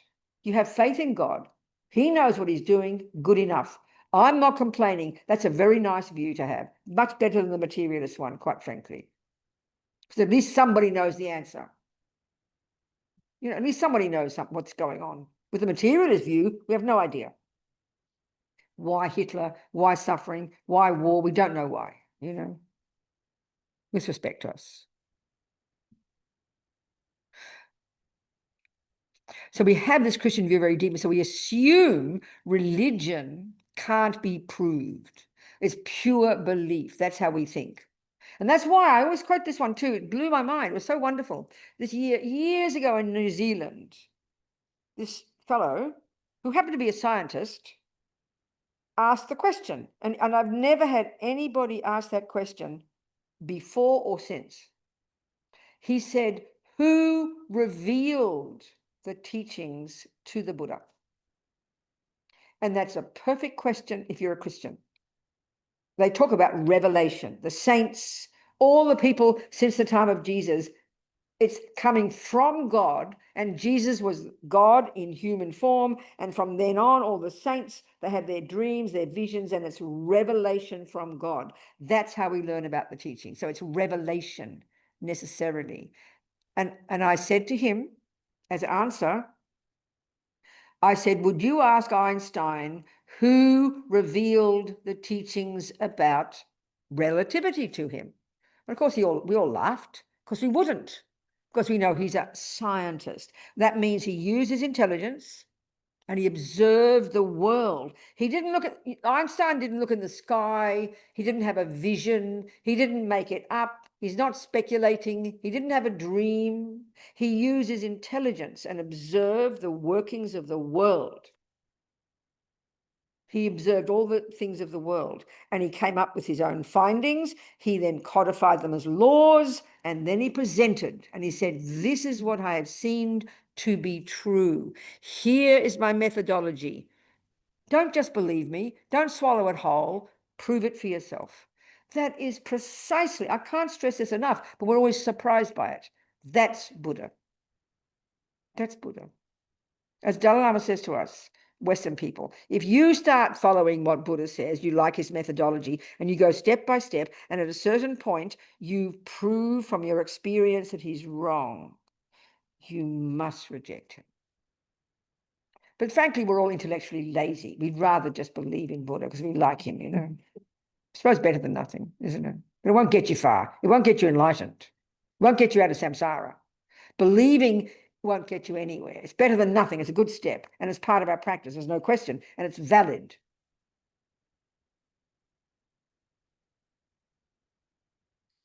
You have faith in God. He knows what he's doing, good enough. I'm not complaining. That's a very nice view to have, much better than the materialist one, quite frankly. Because at least somebody knows the answer. You know, at least somebody knows what's going on. With the materialist view, we have no idea. Why Hitler? Why suffering? Why war? We don't know why, you know, with respect to us. So we have this Christian view very deeply. So we assume religion can't be proved. It's pure belief. That's how we think. And that's why I always quote this one too. It blew my mind. It was so wonderful. This year, years ago in New Zealand, this fellow, who happened to be a scientist, asked the question. And I've never had anybody ask that question before or since. He said, who revealed the teachings to the Buddha? And that's a perfect question if you're a Christian. They talk about revelation, the saints, all the people since the time of Jesus. It's coming from God, and Jesus was God in human form. And from then on, all the saints, they have their dreams, their visions, and it's revelation from God. That's how we learn about the teaching. So it's revelation necessarily. And I said to him, as an answer, I said, would you ask Einstein who revealed the teachings about relativity to him? And of course, we all laughed, because we wouldn't, because we know he's a scientist. That means he used his intelligence and he observed the world. Einstein didn't look in the sky. He didn't have a vision. He didn't make it up. He's not speculating. He didn't have a dream. He used his intelligence and observed the workings of the world. He observed all the things of the world, and he came up with his own findings. He then codified them as laws, and then he presented, and he said, this is what I have seen to be true. Here is my methodology. Don't just believe me. Don't swallow it whole. Prove it for yourself. That is precisely, I can't stress this enough, but we're always surprised by it. That's Buddha. That's Buddha. As Dalai Lama says to us, Western people, if you start following what Buddha says, you like his methodology, and you go step by step, and at a certain point, you prove from your experience that he's wrong, you must reject him. But frankly, we're all intellectually lazy. We'd rather just believe in Buddha because we like him, you know. I suppose better than nothing, isn't it? But it won't get you far. It won't get you enlightened. It won't get you out of samsara. Believing won't get you anywhere. It's better than nothing. It's a good step, and it's part of our practice. There's no question, and it's valid.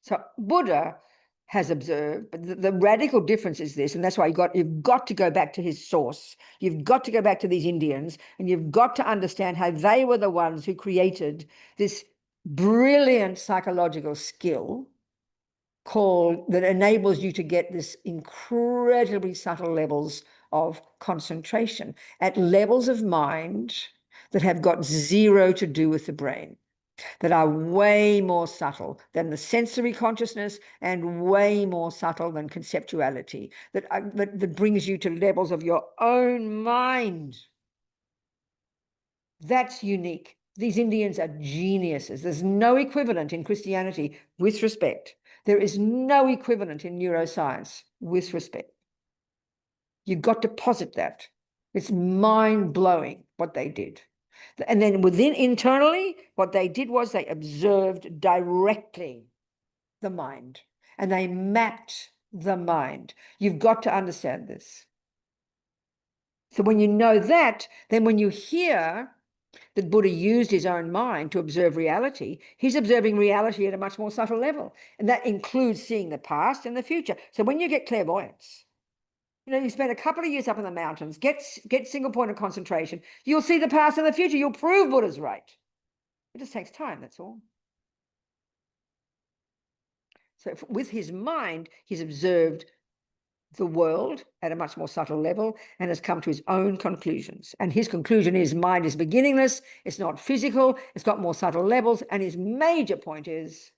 So Buddha has observed, but the radical difference is this, and that's why you've got to go back to his source. You've got to go back to these Indians, and you've got to understand how they were the ones who created this brilliant psychological skill that enables you to get this incredibly subtle levels of concentration at levels of mind that have got zero to do with the brain, that are way more subtle than the sensory consciousness and way more subtle than conceptuality, that brings you to levels of your own mind. That's unique. These Indians are geniuses. There's no equivalent in Christianity, with respect. There is no equivalent in neuroscience, with respect. You've got to posit that. It's mind-blowing what they did. And then within internally, what they did was they observed directly the mind, and they mapped the mind. You've got to understand this. So when you know that, then when you hear that Buddha used his own mind to observe reality, he's observing reality at a much more subtle level. And that includes seeing the past and the future. So when you get clairvoyance, you spend a couple of years up in the mountains, get single point of concentration, you'll see the past and the future. You'll prove Buddha's right. It just takes time, that's all. So with his mind, he's observed the world at a much more subtle level and has come to his own conclusions. And his conclusion is mind is beginningless, it's not physical, it's got more subtle levels. And his major point is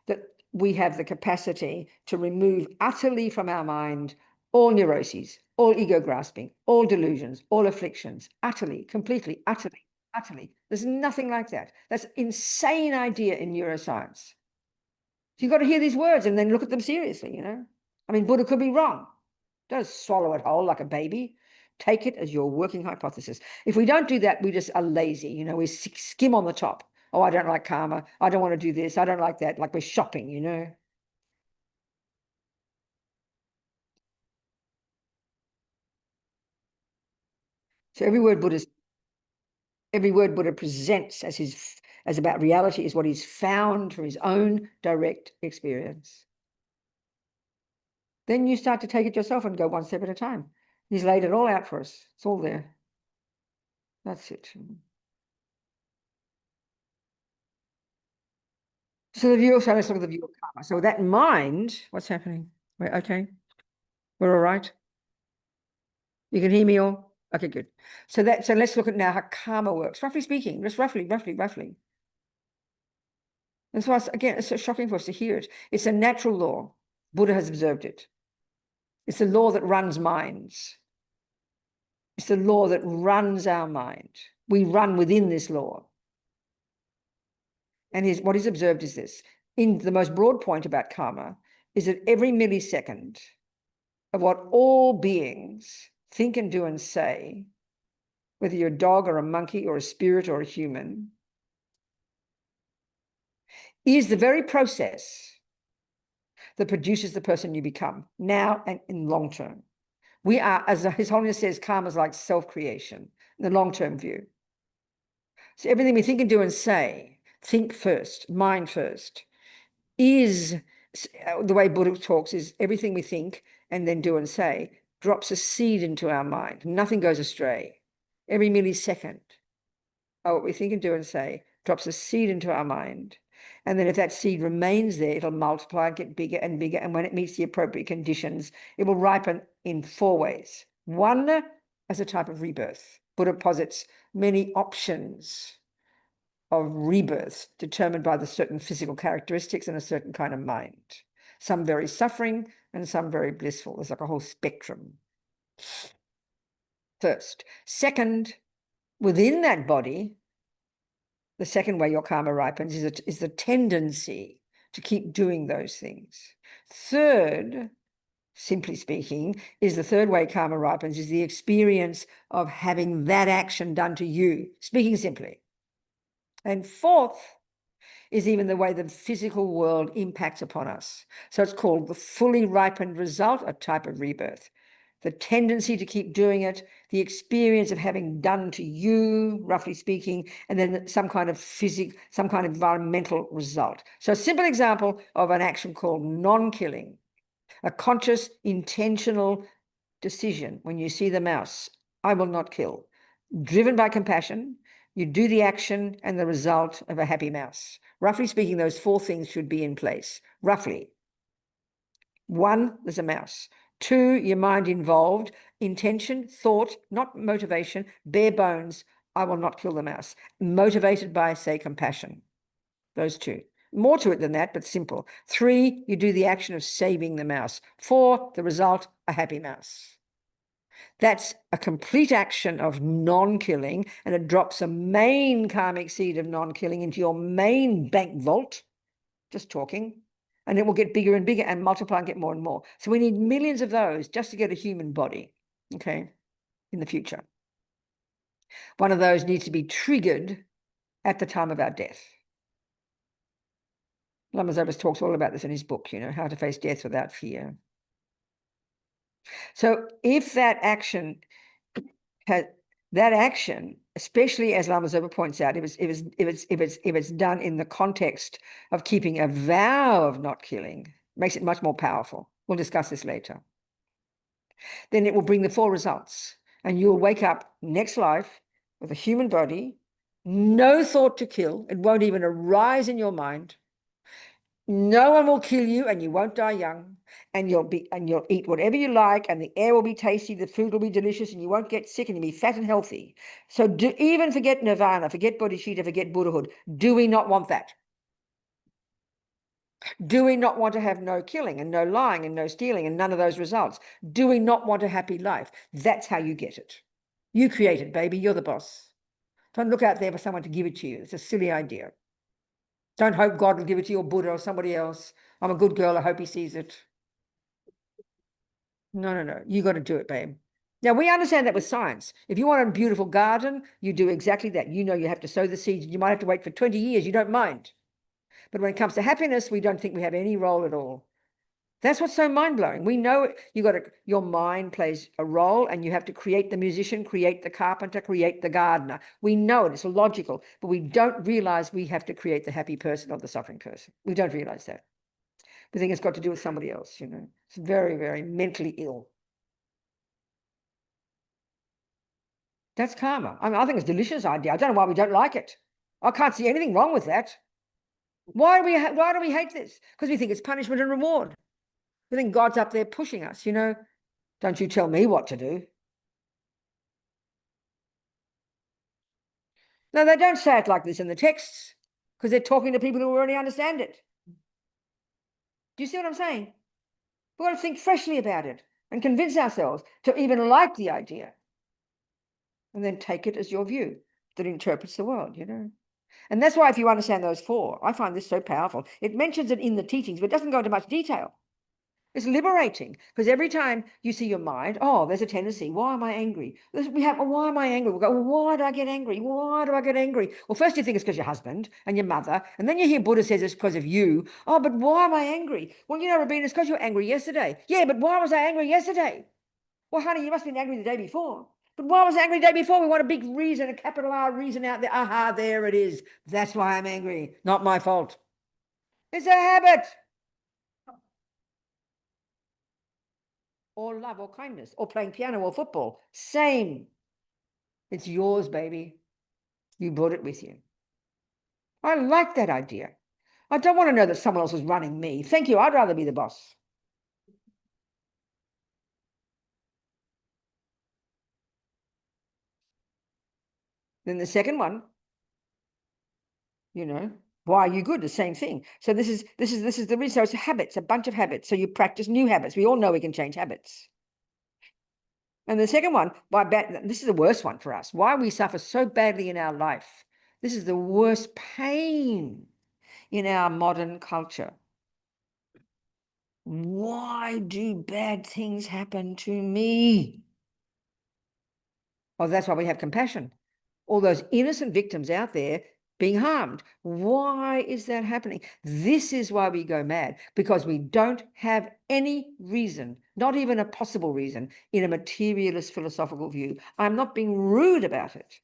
that we have the capacity to remove utterly from our mind all neuroses, all ego grasping, all delusions, all afflictions, utterly, completely, utterly, utterly. There's nothing like that. That's an insane idea in neuroscience. So you've got to hear these words and then look at them seriously, I mean, Buddha could be wrong. Don't swallow it whole like a baby. Take it as your working hypothesis. If we don't do that, we just are lazy. We skim on the top. Oh, I don't like karma. I don't want to do this. I don't like that. Like we're shopping, So every word Buddha presents as about reality is what he's found from his own direct experience. Then you start to take it yourself and go one step at a time. He's laid it all out for us. It's all there. That's it. So the view, so let's look at the view of karma. So that mind, what's happening? We're okay. We're all right. You can hear me all? Okay, good. So let's look at now how karma works. Roughly speaking, just roughly. That's why, again, it's so shocking for us to hear it. It's a natural law. Buddha has observed it. It's a law that runs minds. It's the law that runs our mind. We run within this law. And what he's observed is this. In the most broad point about karma is that every millisecond of what all beings think and do and say, whether you're a dog or a monkey or a spirit or a human, is the very process that produces the person you become now and in long term. We are, as His Holiness says, karma is like self-creation, the long-term view. So everything we think and do and say, think first, mind first, is the way Buddha talks is everything we think and then do and say drops a seed into our mind. Nothing goes astray. Every millisecond of what we think and do and say drops a seed into our mind. And then if that seed remains there, it'll multiply and get bigger and bigger. And when it meets the appropriate conditions, it will ripen in 4 ways. One, as a type of rebirth. Buddha posits many options of rebirth determined by the certain physical characteristics and a certain kind of mind. Some very suffering and some very blissful. There's like a whole spectrum. First. Second, within that body, the second way your karma ripens is the tendency to keep doing those things. Third, simply speaking, is the third way karma ripens is the experience of having that action done to you, speaking simply. And fourth is even the way the physical world impacts upon us. So it's called the fully ripened result, a type of rebirth. The tendency to keep doing it, the experience of having done to you, roughly speaking, and then some kind of environmental result. So a simple example of an action called non-killing, a conscious, intentional decision. When you see the mouse, I will not kill. Driven by compassion, you do the action and the result of a happy mouse. Roughly speaking, those 4 things should be in place. Roughly. 1, there's a mouse. 2, your mind involved, intention, thought, not motivation, bare bones, I will not kill the mouse. Motivated by, say, compassion. Those 2. More to it than that, but simple. 3, you do the action of saving the mouse. 4, the result, a happy mouse. That's a complete action of non-killing, and it drops a main karmic seed of non-killing into your main bank vault, just talking, and it will get bigger and bigger and multiply and get more and more. So we need millions of those just to get a human body, okay, in the future. One of those needs to be triggered at the time of our death. Lama talks all about this in his book, how to face death without fear. So if that action that action, especially as Lama Zopa points out, if it's done in the context of keeping a vow of not killing, makes it much more powerful. We'll discuss this later. Then it will bring the 4 results, and you'll wake up next life with a human body, no thought to kill. It won't even arise in your mind. No one will kill you, and you won't die young, and you'll eat whatever you like, and the air will be tasty, the food will be delicious, and you won't get sick, and you'll be fat and healthy. So even forget nirvana, forget bodhicitta, forget Buddhahood. Do we not want that? Do we not want to have no killing and no lying and no stealing and none of those results? Do we not want a happy life? That's how you get it. You create it, baby. You're the boss. Don't look out there for someone to give it to you. It's a silly idea. Don't hope God will give it to you, or Buddha or somebody else. I'm a good girl. I hope he sees it. No. You got to do it, babe. Now, we understand that with science. If you want a beautiful garden, you do exactly that. You know you have to sow the seeds. You might have to wait for 20 years. You don't mind. But when it comes to happiness, we don't think we have any role at all. That's what's so mind-blowing. We know your mind plays a role, and you have to create the musician, create the carpenter, create the gardener. We know it. It's logical, but we don't realize we have to create the happy person or the suffering person. We don't realize that. We think it's got to do with somebody else, you know. It's very, very mentally ill. That's karma. I mean, I think it's a delicious idea. I don't know why we don't like it. I can't see anything wrong with that. Why do we hate this? Because we think it's punishment and reward. We think God's up there pushing us, you know. Don't you tell me what to do. No, they don't say it like this in the texts, because they're talking to people who already understand it. Do you see what I'm saying? We've got to think freshly about it and convince ourselves to even like the idea, and then take it as your view that interprets the world, you know. And that's why if you understand those 4, I find this so powerful. It mentions it in the teachings, but it doesn't go into much detail. It's liberating, because every time you see your mind, oh, there's a tendency. Why am I angry? Why am I angry? We'll go, well, why do I get angry? Why do I get angry? Well, first you think it's because your husband and your mother, and then you hear Buddha says it's because of you. Oh, but why am I angry? Well, you know, Robina, it's because you were angry yesterday. Yeah, but why was I angry yesterday? Well, honey, you must have been angry the day before. But why was I angry the day before? We want a big reason, a capital R reason out there. Aha, there it is. That's why I'm angry. Not my fault. It's a habit. Or love or kindness, or playing piano or football. Same. It's yours, baby. You brought it with you. I like that idea. I don't want to know that someone else is running me. Thank you. I'd rather be the boss. Then the second one, you know, why are you good? The same thing. So this is the reason. So it's habits, a bunch of habits. So you practice new habits. We all know we can change habits. And the second one, this is the worst one for us. Why we suffer so badly in our life. This is the worst pain in our modern culture. Why do bad things happen to me? Oh, that's why we have compassion. All those innocent victims out there being harmed. Why is that happening? This is why we go mad, because we don't have any reason, not even a possible reason, in a materialist philosophical view. I'm not being rude about it.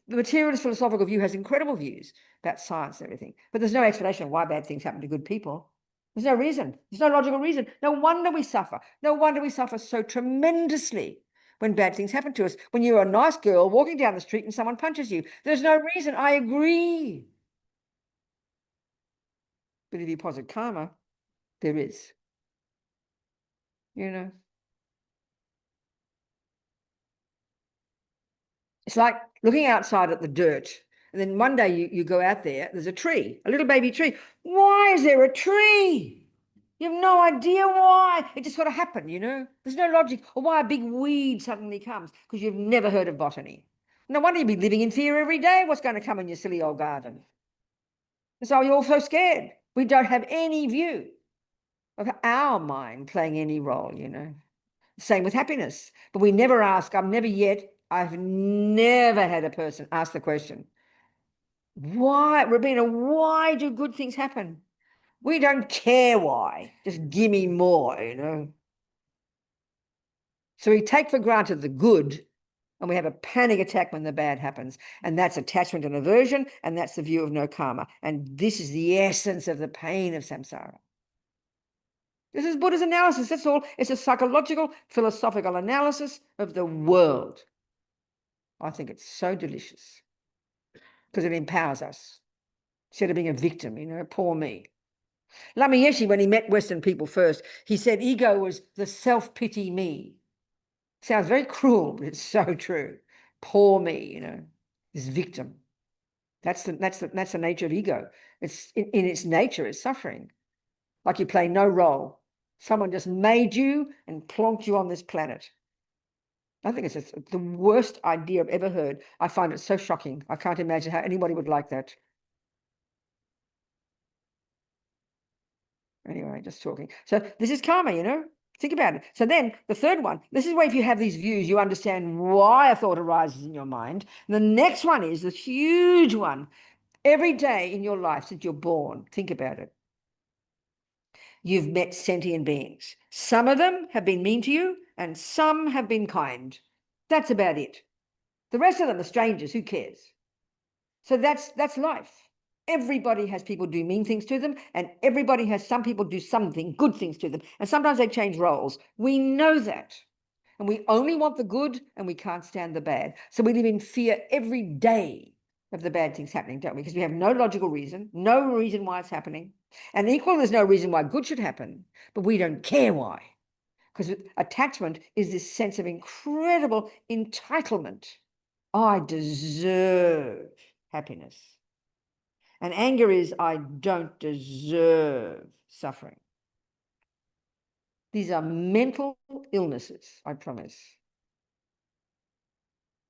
The materialist philosophical view has incredible views about science and everything, but there's no explanation of why bad things happen to good people. There's no reason. There's no logical reason. No wonder we suffer. No wonder we suffer so tremendously when bad things happen to us. When you're a nice girl walking down the street and someone punches you, there's no reason. I agree. But if you posit karma, there is. You know. It's like looking outside at the dirt, and then one day you go out there, there's a tree, a little baby tree. Why is there a tree? You have no idea why. It just sort of happened, you know. There's no logic. Or why a big weed suddenly comes, because you've never heard of botany. No wonder you'd be living in fear every day. What's going to come in your silly old garden? So you're all so scared. We don't have any view of our mind playing any role, you know. Same with happiness. But we never ask. I've never had a person ask the question, why, Robina, why do good things happen? We don't care why. Just give me more, you know. So we take for granted the good And we have a panic attack when the bad happens. And that's attachment and aversion, and that's the view of no karma. And this is the essence of the pain of samsara. This is Buddha's analysis, that's all. It's a psychological, philosophical analysis of the world. I think it's so delicious because it empowers us instead of being a victim, you know, poor me. Lama Yeshe, when he met Western people first, he said ego was the self-pity me. Sounds very cruel, but it's so true. Poor me, you know, this victim. That's the nature of ego. It's in its nature, it's suffering. Like you play no role. Someone just made you and plonked you on this planet. I think it's the worst idea I've ever heard. I find it so shocking. I can't imagine how anybody would like that. Anyway, just talking. So this is karma, you know. Think about it. So then the third one, this is where if you have these views, you understand why a thought arises in your mind. And the next one is the huge one. Every day in your life since you're born, think about it. You've met sentient beings. Some of them have been mean to you and some have been kind. That's about it. The rest of them are strangers. Who cares? So that's life. Everybody has people do mean things to them, and everybody has some people do something, good things to them. And sometimes they change roles. We know that. And we only want the good and we can't stand the bad. So we live in fear every day of the bad things happening, don't we? Because we have no logical reason, no reason why it's happening. And equally, there's no reason why good should happen, but we don't care why. Because attachment is this sense of incredible entitlement. I deserve happiness. And anger is, I don't deserve suffering. These are mental illnesses, I promise.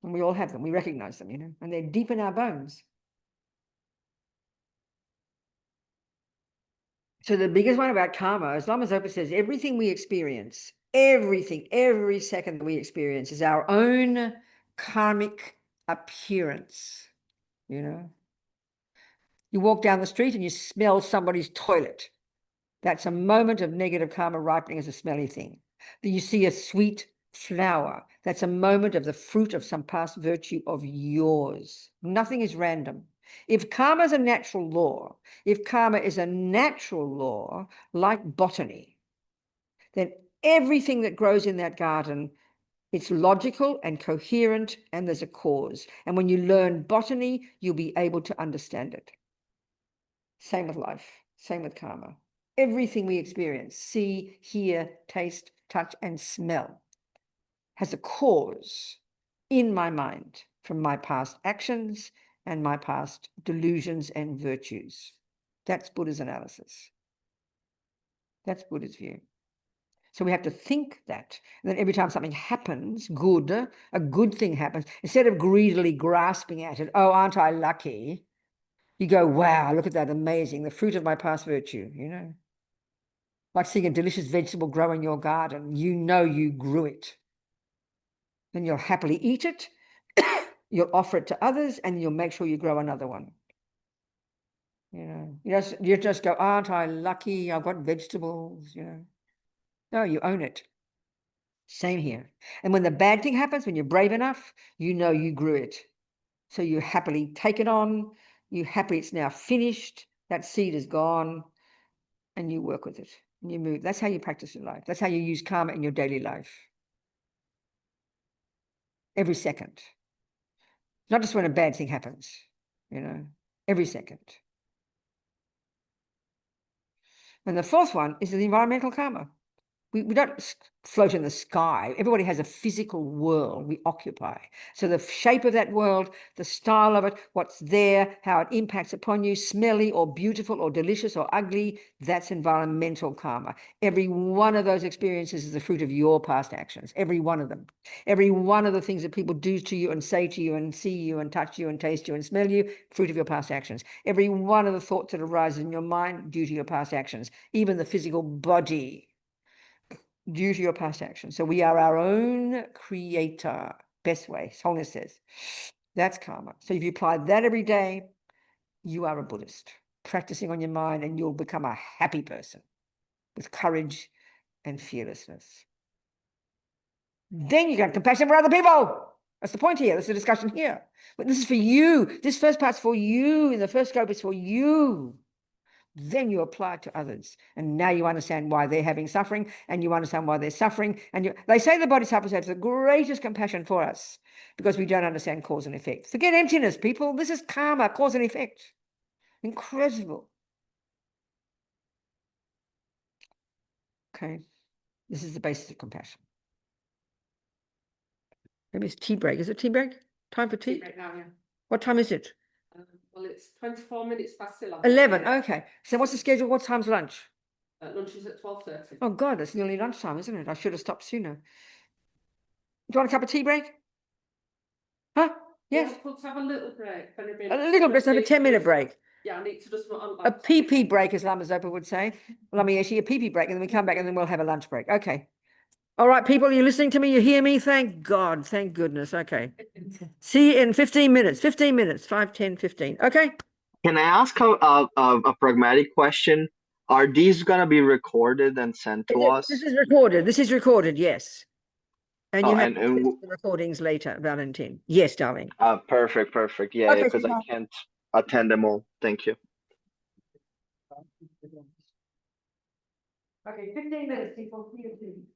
And we all have them. We recognize them, you know, and they're deep in our bones. So the biggest one about karma, as Lama Zopa says, everything we experience, everything, every second that we experience is our own karmic appearance, you know. You walk down the street and you smell somebody's toilet. That's a moment of negative karma ripening as a smelly thing. You see a sweet flower. That's a moment of the fruit of some past virtue of yours. Nothing is random. If karma is a natural law, if karma is a natural law like botany, then everything that grows in that garden, it's logical and coherent, and there's a cause. And when you learn botany, you'll be able to understand it. Same with life, same with karma. Everything we experience, see, hear, taste, touch, and smell, has a cause in my mind from my past actions and my past delusions and virtues. That's Buddha's analysis. That's Buddha's view. So we have to think that. And then every time something happens, good, a good thing happens, instead of greedily grasping at it, oh, aren't I lucky? You go, wow, look at that, amazing, the fruit of my past virtue, you know. Like seeing a delicious vegetable grow in your garden, you know you grew it. Then you'll happily eat it, you'll offer it to others, and you'll make sure you grow another one. You know, you just go, aren't I lucky, I've got vegetables, you know. No, you own it. Same here. And when the bad thing happens, when you're brave enough, you know you grew it. So you happily take it on, you happy it's now finished, that seed is gone, and you work with it, and you move. That's how you practice in life. That's how you use karma in your daily life. Every second. Not just when a bad thing happens, you know, every second. And the fourth one is the environmental karma. We don't float in the sky. Everybody has a physical world we occupy. So the shape of that world, the style of it, what's there, how it impacts upon you, smelly or beautiful or delicious or ugly, that's environmental karma. Every one of those experiences is the fruit of your past actions. Every one of them. Every one of the things that people do to you and say to you and see you and touch you and taste you and smell you, fruit of your past actions. Every one of the thoughts that arise in your mind, due to your past actions. Even the physical body, due to your past actions. So we are our own creator. Best way, Holiness says. That's karma. So if you apply that every day, you are a Buddhist, practicing on your mind, and you'll become a happy person with courage and fearlessness. Then you got compassion for other people. That's the point here. That's the discussion here. But this is for you. This first part's for you. In the first scope, it's for you. Then you apply it to others. And now you understand why they're having suffering, and you understand why they're suffering. And they say the bodhisattvas have the greatest compassion for us because we don't understand cause and effect. Forget emptiness, people. This is karma, cause and effect. Incredible. Okay. This is the basis of compassion. Maybe it's tea break. Is it tea break? Time for tea? Right now, yeah. What time is it? Well, it's 24 minutes past 11. 11. Okay. So what's the schedule? What time's lunch? Lunch is at 12:30. Oh, God, it's nearly lunchtime, isn't it? I should have stopped sooner. Do you want a cup of tea break? Huh? Yes. Yeah, let's have a little break. A little bit. Have a 10-minute break. Yeah, I need to just. A PP break, as Lama Zopa would say. Lama Yeshe, a PP break, and then we come back and then we'll have a lunch break. Okay. All right, people, you're listening to me? You hear me? Thank God. Thank goodness. Okay. See you in 15 minutes. 15 minutes. 5, 10, 15. Okay. Can I ask a pragmatic question? Are these gonna be recorded and sent to us? This is recorded. This is recorded, yes. And you Oh, have and the recordings later, Valentine. Yes, darling. perfect. Yeah, Okay, because I sweetheart. can't attend them all. Thank you. Okay, 15 minutes, people. See you soon.